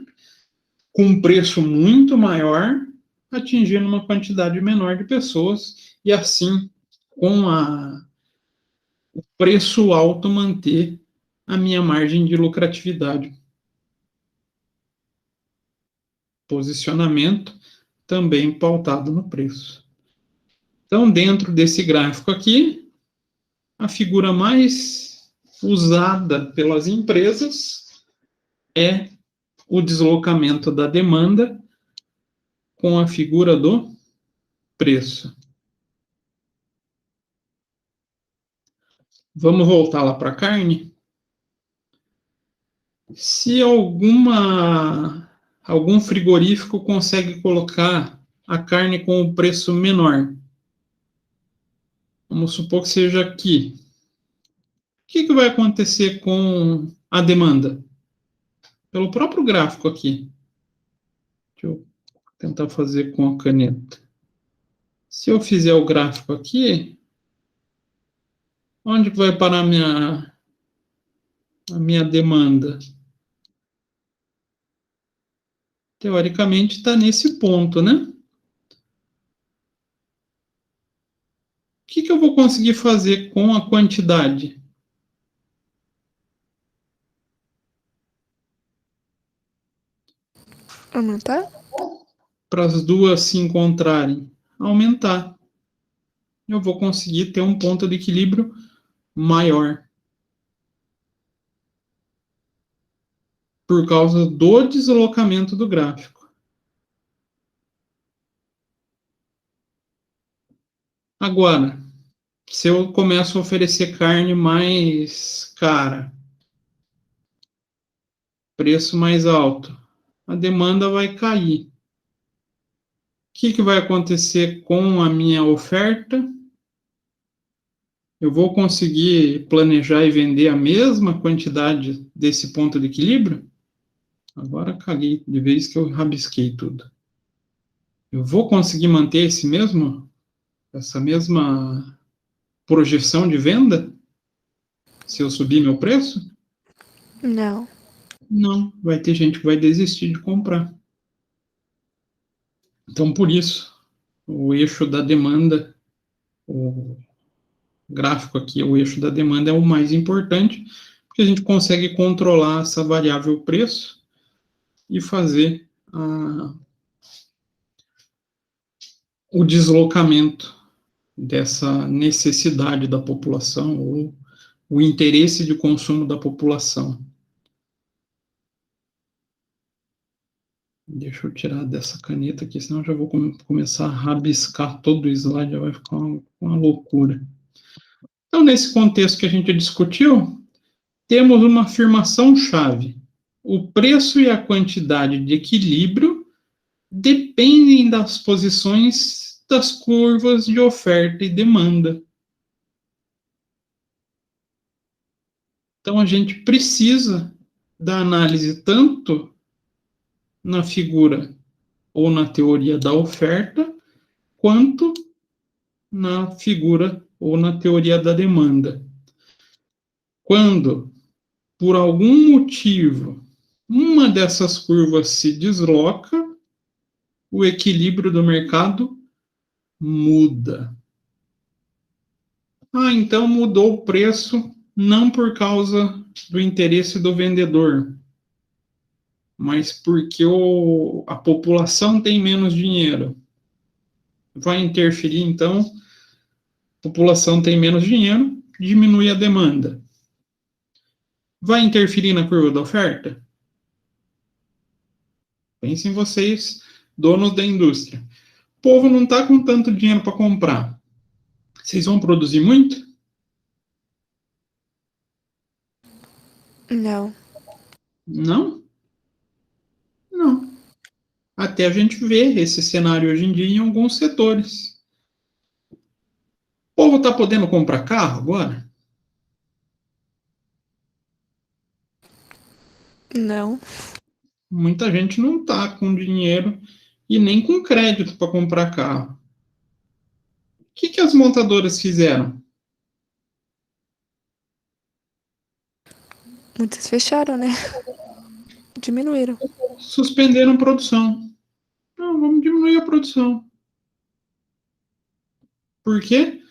com um preço muito maior, atingindo uma quantidade menor de pessoas, e assim, com o preço alto, manter a minha margem de lucratividade. Posicionamento também pautado no preço. Então, dentro desse gráfico aqui, a figura mais usada pelas empresas é o deslocamento da demanda com a figura do preço. Vamos voltar lá para a carne? Se algum frigorífico consegue colocar a carne com o preço menor, vamos supor que seja aqui, o que vai acontecer com a demanda? Pelo próprio gráfico aqui. Deixa eu tentar fazer com a caneta. Se eu fizer o gráfico aqui, onde vai parar a minha demanda? Teoricamente está nesse ponto, né? O que eu vou conseguir fazer com a quantidade? Aumentar? Para as duas se encontrarem, aumentar. Eu vou conseguir ter um ponto de equilíbrio maior. Por causa do deslocamento do gráfico. Agora, se eu começo a oferecer carne mais cara, preço mais alto, a demanda vai cair. O que vai acontecer com a minha oferta? Eu vou conseguir planejar e vender a mesma quantidade desse ponto de equilíbrio? Agora caguei de vez que eu rabisquei tudo. Eu vou conseguir manter essa mesma projeção de venda? Se eu subir meu preço? Não. Não, vai ter gente que vai desistir de comprar. Então, por isso, o eixo da demanda, o gráfico aqui, o eixo da demanda é o mais importante, porque a gente consegue controlar essa variável preço e fazer o deslocamento dessa necessidade da população ou o interesse de consumo da população. Deixa eu tirar dessa caneta aqui, senão eu já vou começar a rabiscar todo o slide, já vai ficar uma loucura. Então, nesse contexto que a gente discutiu, temos uma afirmação-chave. O preço e a quantidade de equilíbrio dependem das posições das curvas de oferta e demanda. Então, a gente precisa da análise tanto na figura ou na teoria da oferta, quanto na figura ou na teoria da demanda. Quando por algum motivo, uma dessas curvas se desloca, o equilíbrio do mercado muda. Ah, então mudou o preço não por causa do interesse do vendedor, mas porque a população tem menos dinheiro. Vai interferir, então, a população tem menos dinheiro, diminui a demanda. Vai interferir na curva da oferta? Pensem vocês, donos da indústria. O povo não está com tanto dinheiro para comprar. Vocês vão produzir muito? Não. Não? Não. Até a gente vê esse cenário hoje em dia em alguns setores. O povo está podendo comprar carro agora? Não. Muita gente não está com dinheiro e nem com crédito para comprar carro. O que as montadoras fizeram? Muitas fecharam, né? Diminuíram. Suspenderam a produção. Não, vamos diminuir a produção. Por quê?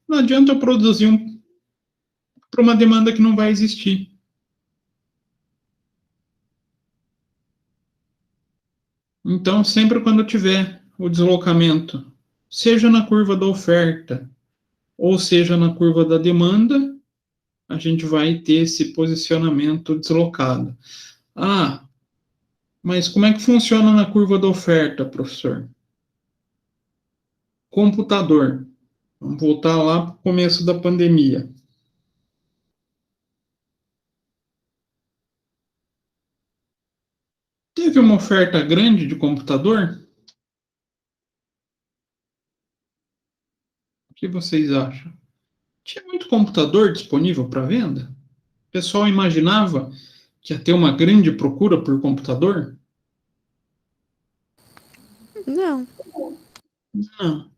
Não adianta eu produzir para uma demanda que não vai existir. Então, sempre quando tiver o deslocamento, seja na curva da oferta ou seja na curva da demanda, a gente vai ter esse posicionamento deslocado. Ah, mas como é que funciona na curva da oferta, professor? Computador. Vamos voltar lá para o começo da pandemia. Teve uma oferta grande de computador? O que vocês acham? Tinha muito computador disponível para venda? O pessoal imaginava que ia ter uma grande procura por computador? Não. Não.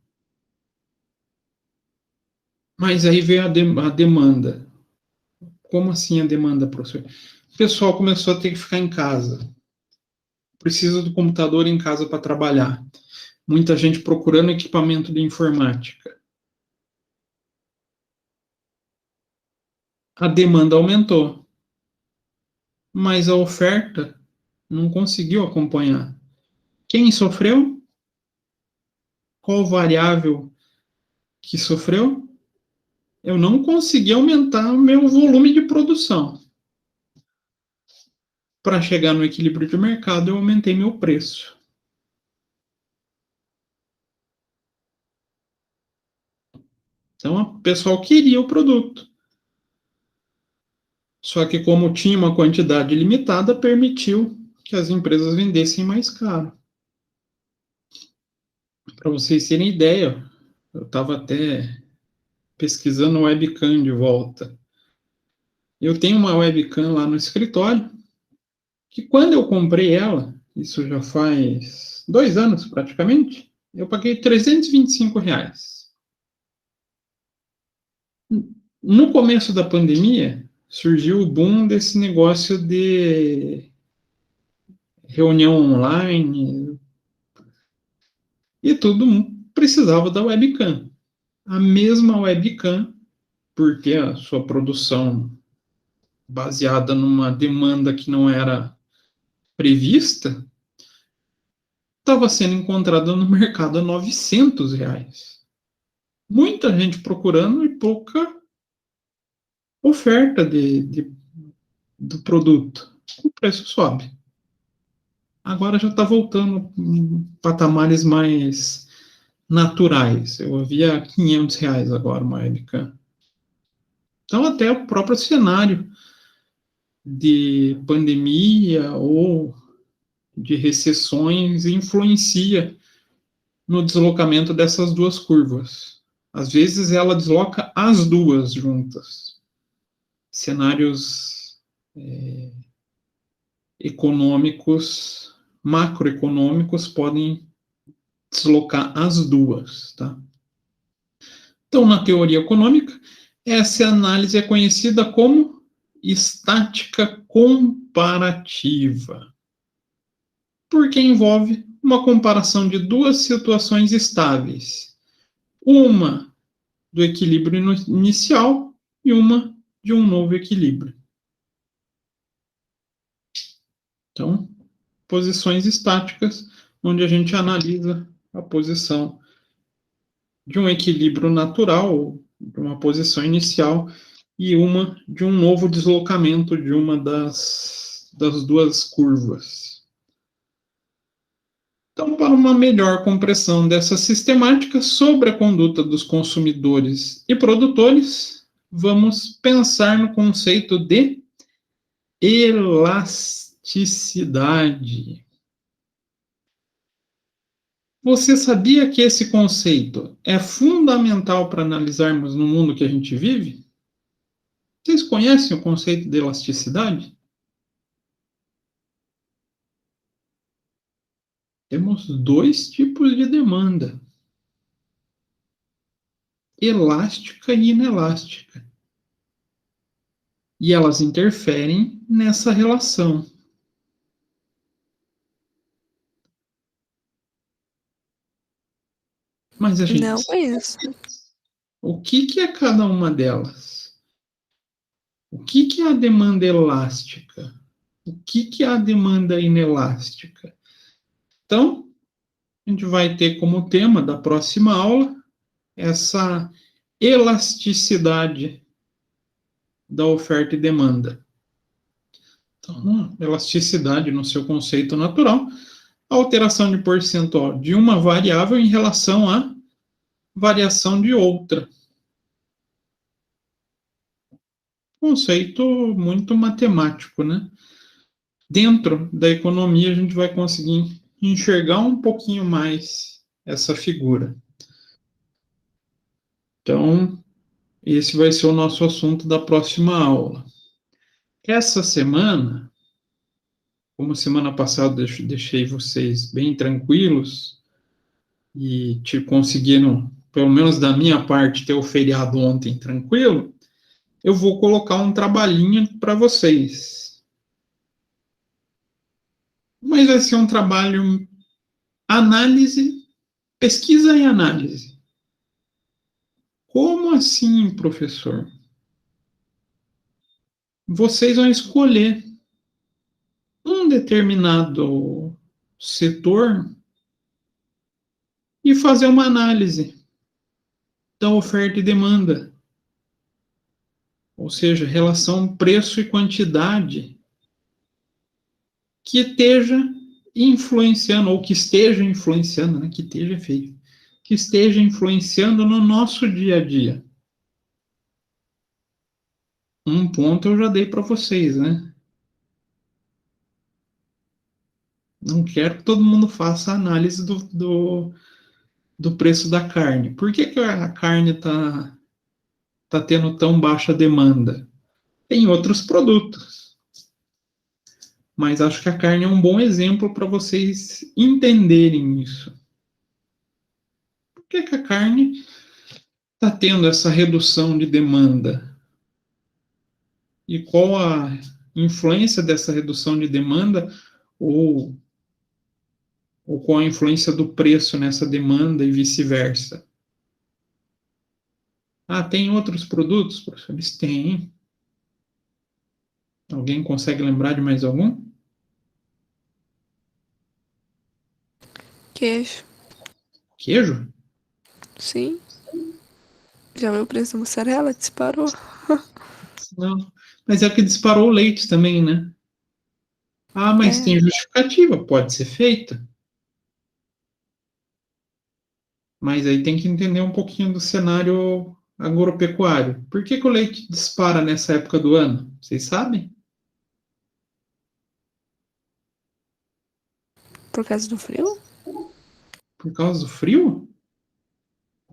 Mas aí veio a demanda. Como assim a demanda, professor? O pessoal começou a ter que ficar em casa. Precisa do computador em casa para trabalhar. Muita gente procurando equipamento de informática. A demanda aumentou, mas a oferta não conseguiu acompanhar. Quem sofreu? Qual variável que sofreu? Eu não consegui aumentar o meu volume de produção. Para chegar no equilíbrio de mercado, eu aumentei meu preço. Então, o pessoal queria o produto. Só que, como tinha uma quantidade limitada, permitiu que as empresas vendessem mais caro. Para vocês terem ideia, eu estava até pesquisando webcam de volta. Eu tenho uma webcam lá no escritório, que quando eu comprei ela, isso já faz 2 anos praticamente, eu paguei R$325. No começo da pandemia, surgiu o boom desse negócio de reunião online, e todo mundo precisava da webcam. A mesma webcam, porque a sua produção baseada numa demanda que não era prevista, estava sendo encontrada no mercado a R$900. Muita gente procurando e pouca oferta do produto. O preço sobe. Agora já está voltando em patamares mais naturais. Eu havia R$500 agora uma webcam. Então, até o próprio cenário de pandemia ou de recessões influencia no deslocamento dessas duas curvas. Às vezes, ela desloca as duas juntas. Cenários econômicos, macroeconômicos, podem deslocar as duas, tá? Então, na teoria econômica, essa análise é conhecida como estática comparativa, porque envolve uma comparação de duas situações estáveis, uma do equilíbrio inicial e uma de um novo equilíbrio. Então, posições estáticas, onde a gente analisa a posição de um equilíbrio natural, de uma posição inicial, e uma de um novo deslocamento de uma das duas curvas. Então, para uma melhor compreensão dessa sistemática sobre a conduta dos consumidores e produtores, vamos pensar no conceito de elasticidade. Você sabia que esse conceito é fundamental para analisarmos no mundo que a gente vive? Vocês conhecem o conceito de elasticidade? Temos dois tipos de demanda: elástica e inelástica. E elas interferem nessa relação. Mas a gente Não conheço. O que é cada uma delas? O que é a demanda elástica? O que é a demanda inelástica? Então, a gente vai ter como tema da próxima aula essa elasticidade da oferta e demanda. Então, elasticidade no seu conceito natural, a alteração de percentual de uma variável em relação à variação de outra. Conceito muito matemático, né? Dentro da economia, a gente vai conseguir enxergar um pouquinho mais essa figura. Então, esse vai ser o nosso assunto da próxima aula. Essa semana, como semana passada eu deixei vocês bem tranquilos e conseguiram, pelo menos da minha parte, ter o feriado ontem tranquilo, eu vou colocar um trabalhinho para vocês. Mas vai ser um trabalho análise, pesquisa e análise. Como assim, professor? Vocês vão escolher um determinado setor e fazer uma análise da oferta e demanda. Ou seja, relação preço e quantidade que esteja influenciando, ou que esteja influenciando, né? Que esteja feio. Que esteja influenciando no nosso dia a dia. Um ponto eu já dei para vocês, né? Não quero que todo mundo faça a análise do preço da carne. Por que a carne está tendo tão baixa demanda? Tem outros produtos. Mas acho que a carne é um bom exemplo para vocês entenderem isso. Por que a carne está tendo essa redução de demanda? E qual a influência dessa redução de demanda ou qual a influência do preço nessa demanda e vice-versa? Ah, tem outros produtos, professor? Eles têm. Alguém consegue lembrar de mais algum? Queijo. Queijo? Sim. Já viu o preço da mussarela? Disparou. Não. Mas é que disparou o leite também, né? Ah, mas tem justificativa, pode ser feita. Mas aí tem que entender um pouquinho do cenário agropecuário. Por que o leite dispara nessa época do ano? Vocês sabem? Por causa do frio? Por causa do frio?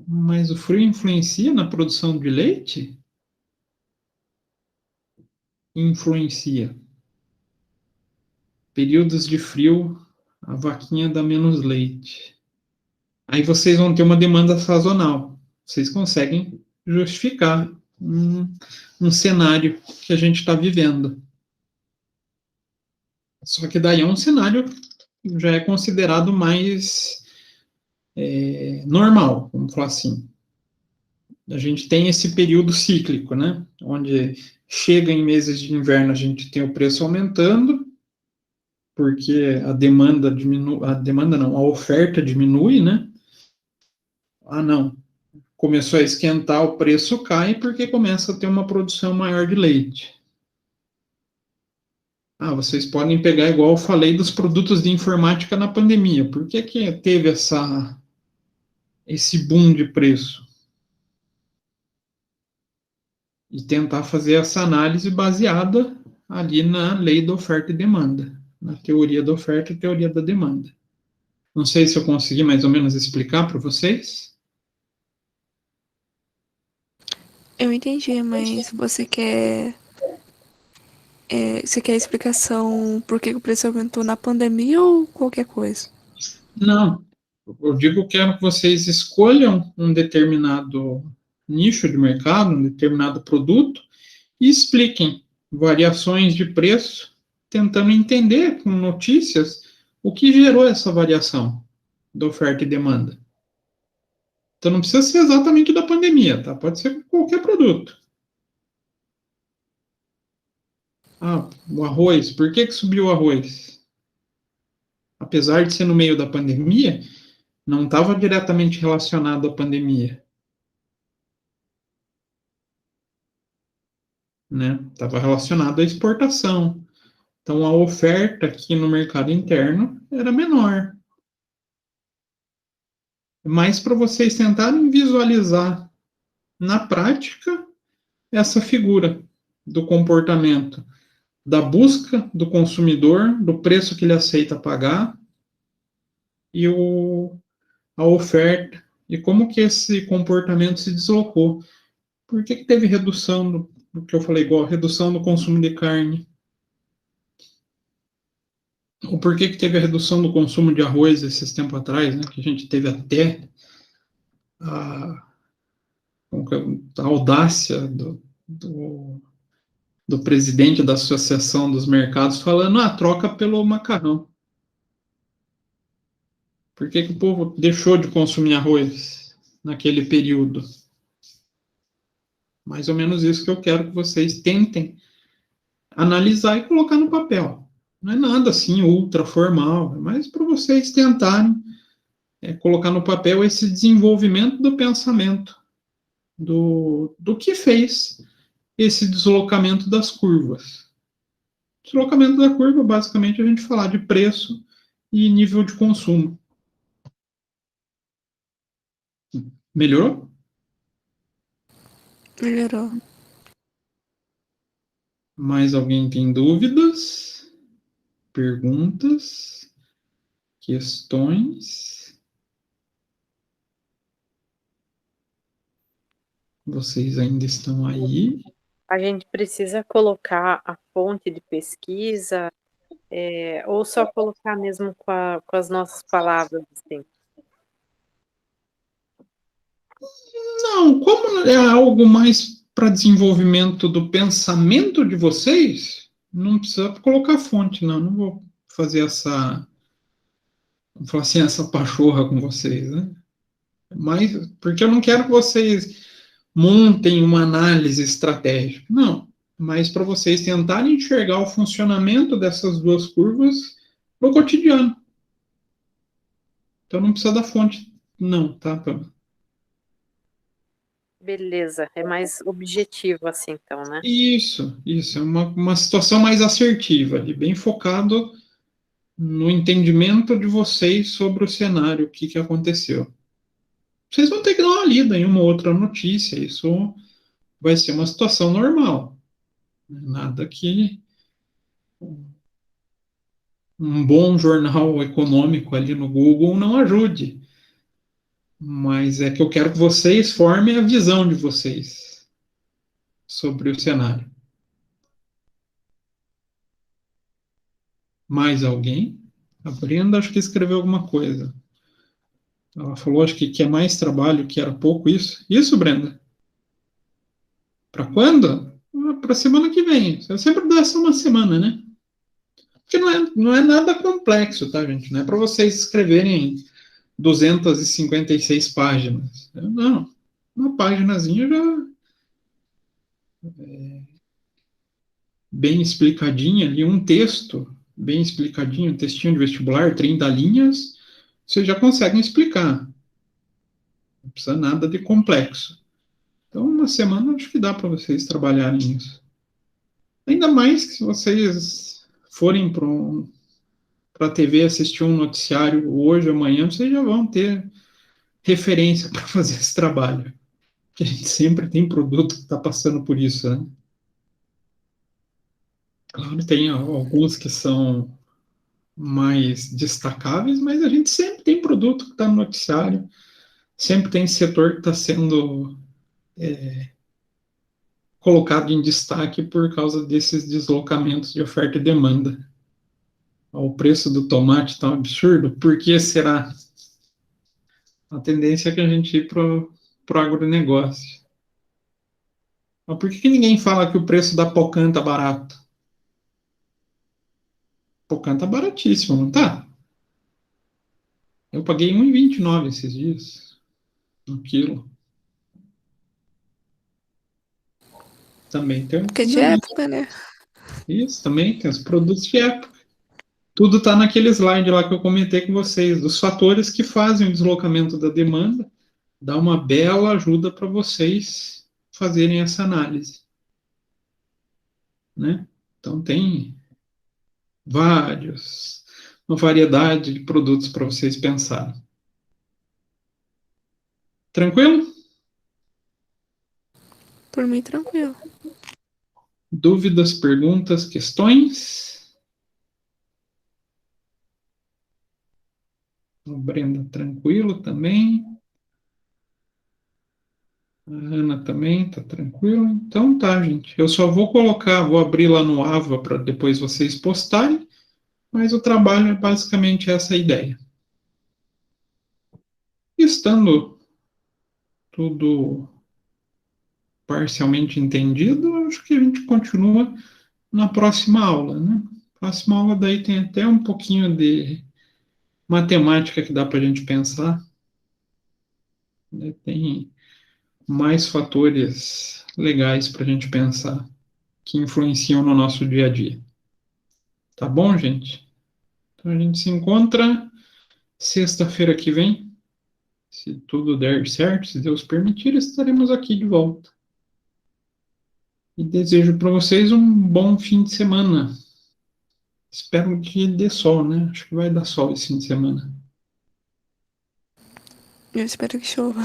Mas o frio influencia na produção de leite? Influencia. Períodos de frio, a vaquinha dá menos leite. Aí vocês vão ter uma demanda sazonal. Vocês conseguem justificar um cenário que a gente está vivendo. Só que daí é um cenário que já é considerado mais normal, vamos falar assim. A gente tem esse período cíclico, né? Onde chega em meses de inverno, a gente tem o preço aumentando, porque a demanda diminui, a oferta diminui, né? Ah, não. Começou a esquentar, o preço cai porque começa a ter uma produção maior de leite. Ah, vocês podem pegar, igual eu falei, dos produtos de informática na pandemia. Por que teve esse boom de preço? E tentar fazer essa análise baseada ali na lei da oferta e demanda, na teoria da oferta e teoria da demanda. Não sei se eu consegui mais ou menos explicar para vocês. Eu entendi, mas você quer explicação por que o preço aumentou na pandemia ou qualquer coisa? Não, eu digo que quero que vocês escolham um determinado nicho de mercado, um determinado produto, e expliquem variações de preço, tentando entender com notícias o que gerou essa variação da oferta e demanda. Então não precisa ser exatamente da pandemia, tá? Pode ser qualquer produto. Ah, o arroz, por que subiu o arroz? Apesar de ser no meio da pandemia, não estava diretamente relacionado à pandemia, né? Estava relacionado à exportação. Então, a oferta aqui no mercado interno era menor. Mas para vocês tentarem visualizar na prática essa figura do comportamento, da busca do consumidor, do preço que ele aceita pagar e a oferta, e como que esse comportamento se deslocou. Por que teve redução do que eu falei, igual redução do consumo de carne? Ou por que teve a redução do consumo de arroz esses tempos atrás, né? Que a gente teve até a, a audácia do presidente da Associação dos Mercados falando, troca pelo macarrão. Por que o povo deixou de consumir arroz naquele período? Mais ou menos isso que eu quero que vocês tentem analisar e colocar no papel. Não é nada assim ultra formal, mas para vocês tentarem colocar no papel esse desenvolvimento do pensamento, do que fez esse deslocamento das curvas. Deslocamento da curva, basicamente, a gente falar de preço e nível de consumo. Melhorou? Melhorou. Mais alguém tem dúvidas? Perguntas? Questões? Vocês ainda estão aí? A gente precisa colocar a fonte de pesquisa, ou só colocar mesmo com as nossas palavras, assim? Não, como é algo mais para desenvolvimento do pensamento de vocês, não precisa colocar fonte, não. Não vou fazer vou falar assim, essa pachorra com vocês, né? Mas, porque eu não quero que vocês montem uma análise estratégica. Não, mas para vocês tentarem enxergar o funcionamento dessas duas curvas no cotidiano. Então não precisa da fonte, não, tá, Pamela? Beleza, é mais objetivo assim, então, né? Isso, é uma situação mais assertiva, ali, bem focado no entendimento de vocês sobre o cenário, o que aconteceu. Vocês vão ter que dar uma lida em uma outra notícia, isso vai ser uma situação normal. Nada que um bom jornal econômico ali no Google não ajude. Mas é que eu quero que vocês formem a visão de vocês sobre o cenário. Mais alguém? A Brenda acho que escreveu alguma coisa. Ela falou, acho que é mais trabalho, que era pouco isso. Isso, Brenda? Para quando? Para semana que vem. Eu sempre dou essa uma semana, né? Porque não é nada complexo, tá, gente? Não é para vocês escreverem 256 páginas. Não. Uma páginazinha já bem explicadinha ali, um texto bem explicadinho, um textinho de vestibular, 30 linhas, vocês já conseguem explicar. Não precisa nada de complexo. Então, uma semana acho que dá para vocês trabalharem isso. Ainda mais que se vocês forem para a TV assistir um noticiário hoje, amanhã, vocês já vão ter referência para fazer esse trabalho. Porque a gente sempre tem produto que está passando por isso, né? Claro, tem alguns que são mais destacáveis, mas a gente sempre tem produto que está no noticiário, sempre tem setor que está sendo colocado em destaque por causa desses deslocamentos de oferta e demanda. O preço do tomate está um absurdo, por que será? A tendência é que a gente ir para o agronegócio. Mas por que ninguém fala que o preço da Pocan está barato? Pocan está baratíssimo, não está? Eu paguei R$ 1,29 esses dias, no quilo. Também tem Porque é de época, né? Isso, também tem os produtos de época. Tudo está naquele slide lá que eu comentei com vocês, dos fatores que fazem o deslocamento da demanda, dá uma bela ajuda para vocês fazerem essa análise. Né? Então tem uma variedade de produtos para vocês pensarem. Tranquilo? Por mim, tranquilo. Dúvidas, perguntas, questões? O Brenda, tranquilo também. A Ana também, tá tranquilo. Então tá, gente. Eu só vou abrir lá no Ava para depois vocês postarem, mas o trabalho é basicamente essa ideia. Estando tudo parcialmente entendido, acho que a gente continua na próxima aula, né? Próxima aula daí tem até um pouquinho de matemática que dá para a gente pensar. Né? Tem mais fatores legais para a gente pensar que influenciam no nosso dia a dia. Tá bom, gente? Então a gente se encontra sexta-feira que vem. Se tudo der certo, se Deus permitir, estaremos aqui de volta. E desejo para vocês um bom fim de semana. Espero que dê sol, né? Acho que vai dar sol esse fim de semana. Eu espero que chova.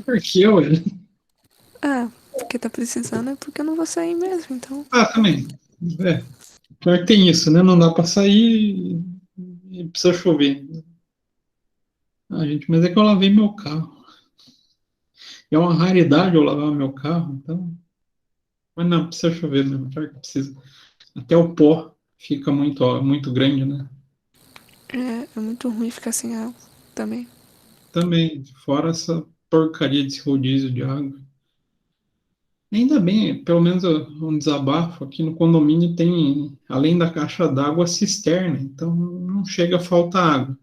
Por que, ué? Ah, porque tá precisando é porque eu não vou sair mesmo, então. Ah, também. É. Pior que tem isso, né? Não dá para sair e precisa chover. Ah, gente, mas é que eu lavei meu carro. É uma raridade eu lavar meu carro, então. Mas não, precisa chover mesmo, pior que precisa. Até o pó fica muito grande, né? É muito ruim ficar sem água também. Também, fora essa porcaria desse rodízio de água. Ainda bem, pelo menos um desabafo, aqui no condomínio tem, além da caixa d'água, cisterna, então não chega a faltar água.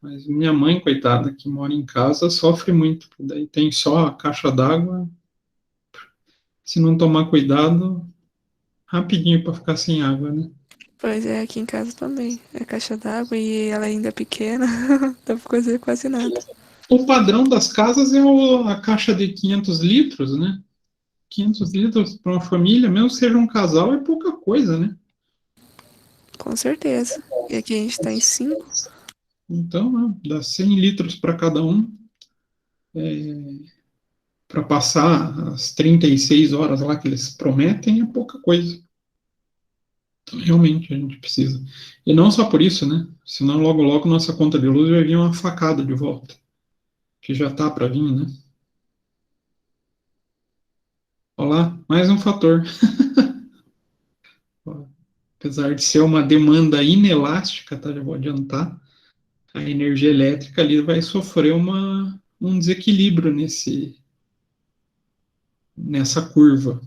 Mas minha mãe, coitada, que mora em casa, sofre muito, porque daí tem só a caixa d'água, se não tomar cuidado, rapidinho para ficar sem água, né? Pois é, aqui em casa também. É caixa d'água e ela ainda é pequena, dá pra fazer quase nada. O padrão das casas é a caixa de 500 litros, né? 500 litros para uma família, mesmo que seja um casal, é pouca coisa, né? Com certeza. E aqui a gente tá em 5. Então, né, dá 100 litros para cada um, para passar as 36 horas lá que eles prometem, é pouca coisa. Então, realmente, a gente precisa. E não só por isso, né? Senão, logo, logo, nossa conta de luz vai vir uma facada de volta, que já tá para vir, né? Olá, mais um fator. Apesar de ser uma demanda inelástica, tá? Já vou adiantar, a energia elétrica ali vai sofrer um desequilíbrio nessa curva.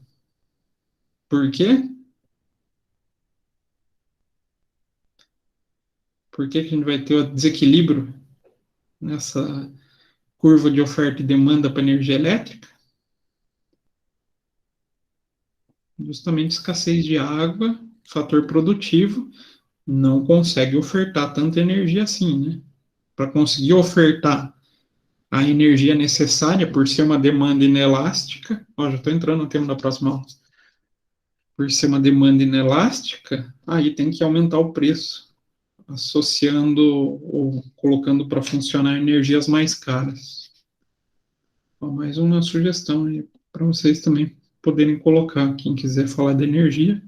Por quê? Por que que a gente vai ter o desequilíbrio nessa curva de oferta e demanda para energia elétrica? Justamente escassez de água, fator produtivo, não consegue ofertar tanta energia assim, né? Para conseguir ofertar a energia necessária, por ser uma demanda inelástica, ó, já estou entrando no tema da próxima aula, por ser uma demanda inelástica, aí tem que aumentar o preço, associando ou colocando para funcionar energias mais caras. Ó, mais uma sugestão aí para vocês também poderem colocar, quem quiser falar de energia.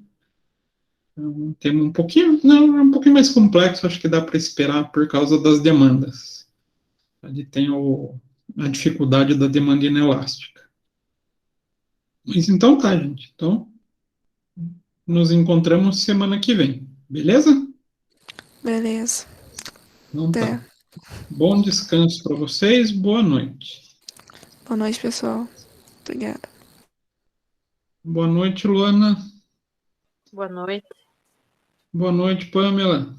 É um tema um pouquinho, não, é um pouquinho mais complexo, acho que dá para esperar por causa das demandas. Ali tem a dificuldade da demanda inelástica. Mas então tá, gente. Então, nos encontramos semana que vem, beleza? Beleza. Então Até. tá. Bom descanso para vocês, boa noite. Boa noite, pessoal. Obrigada. Boa noite, Luana. Boa noite. Boa noite, Pamela.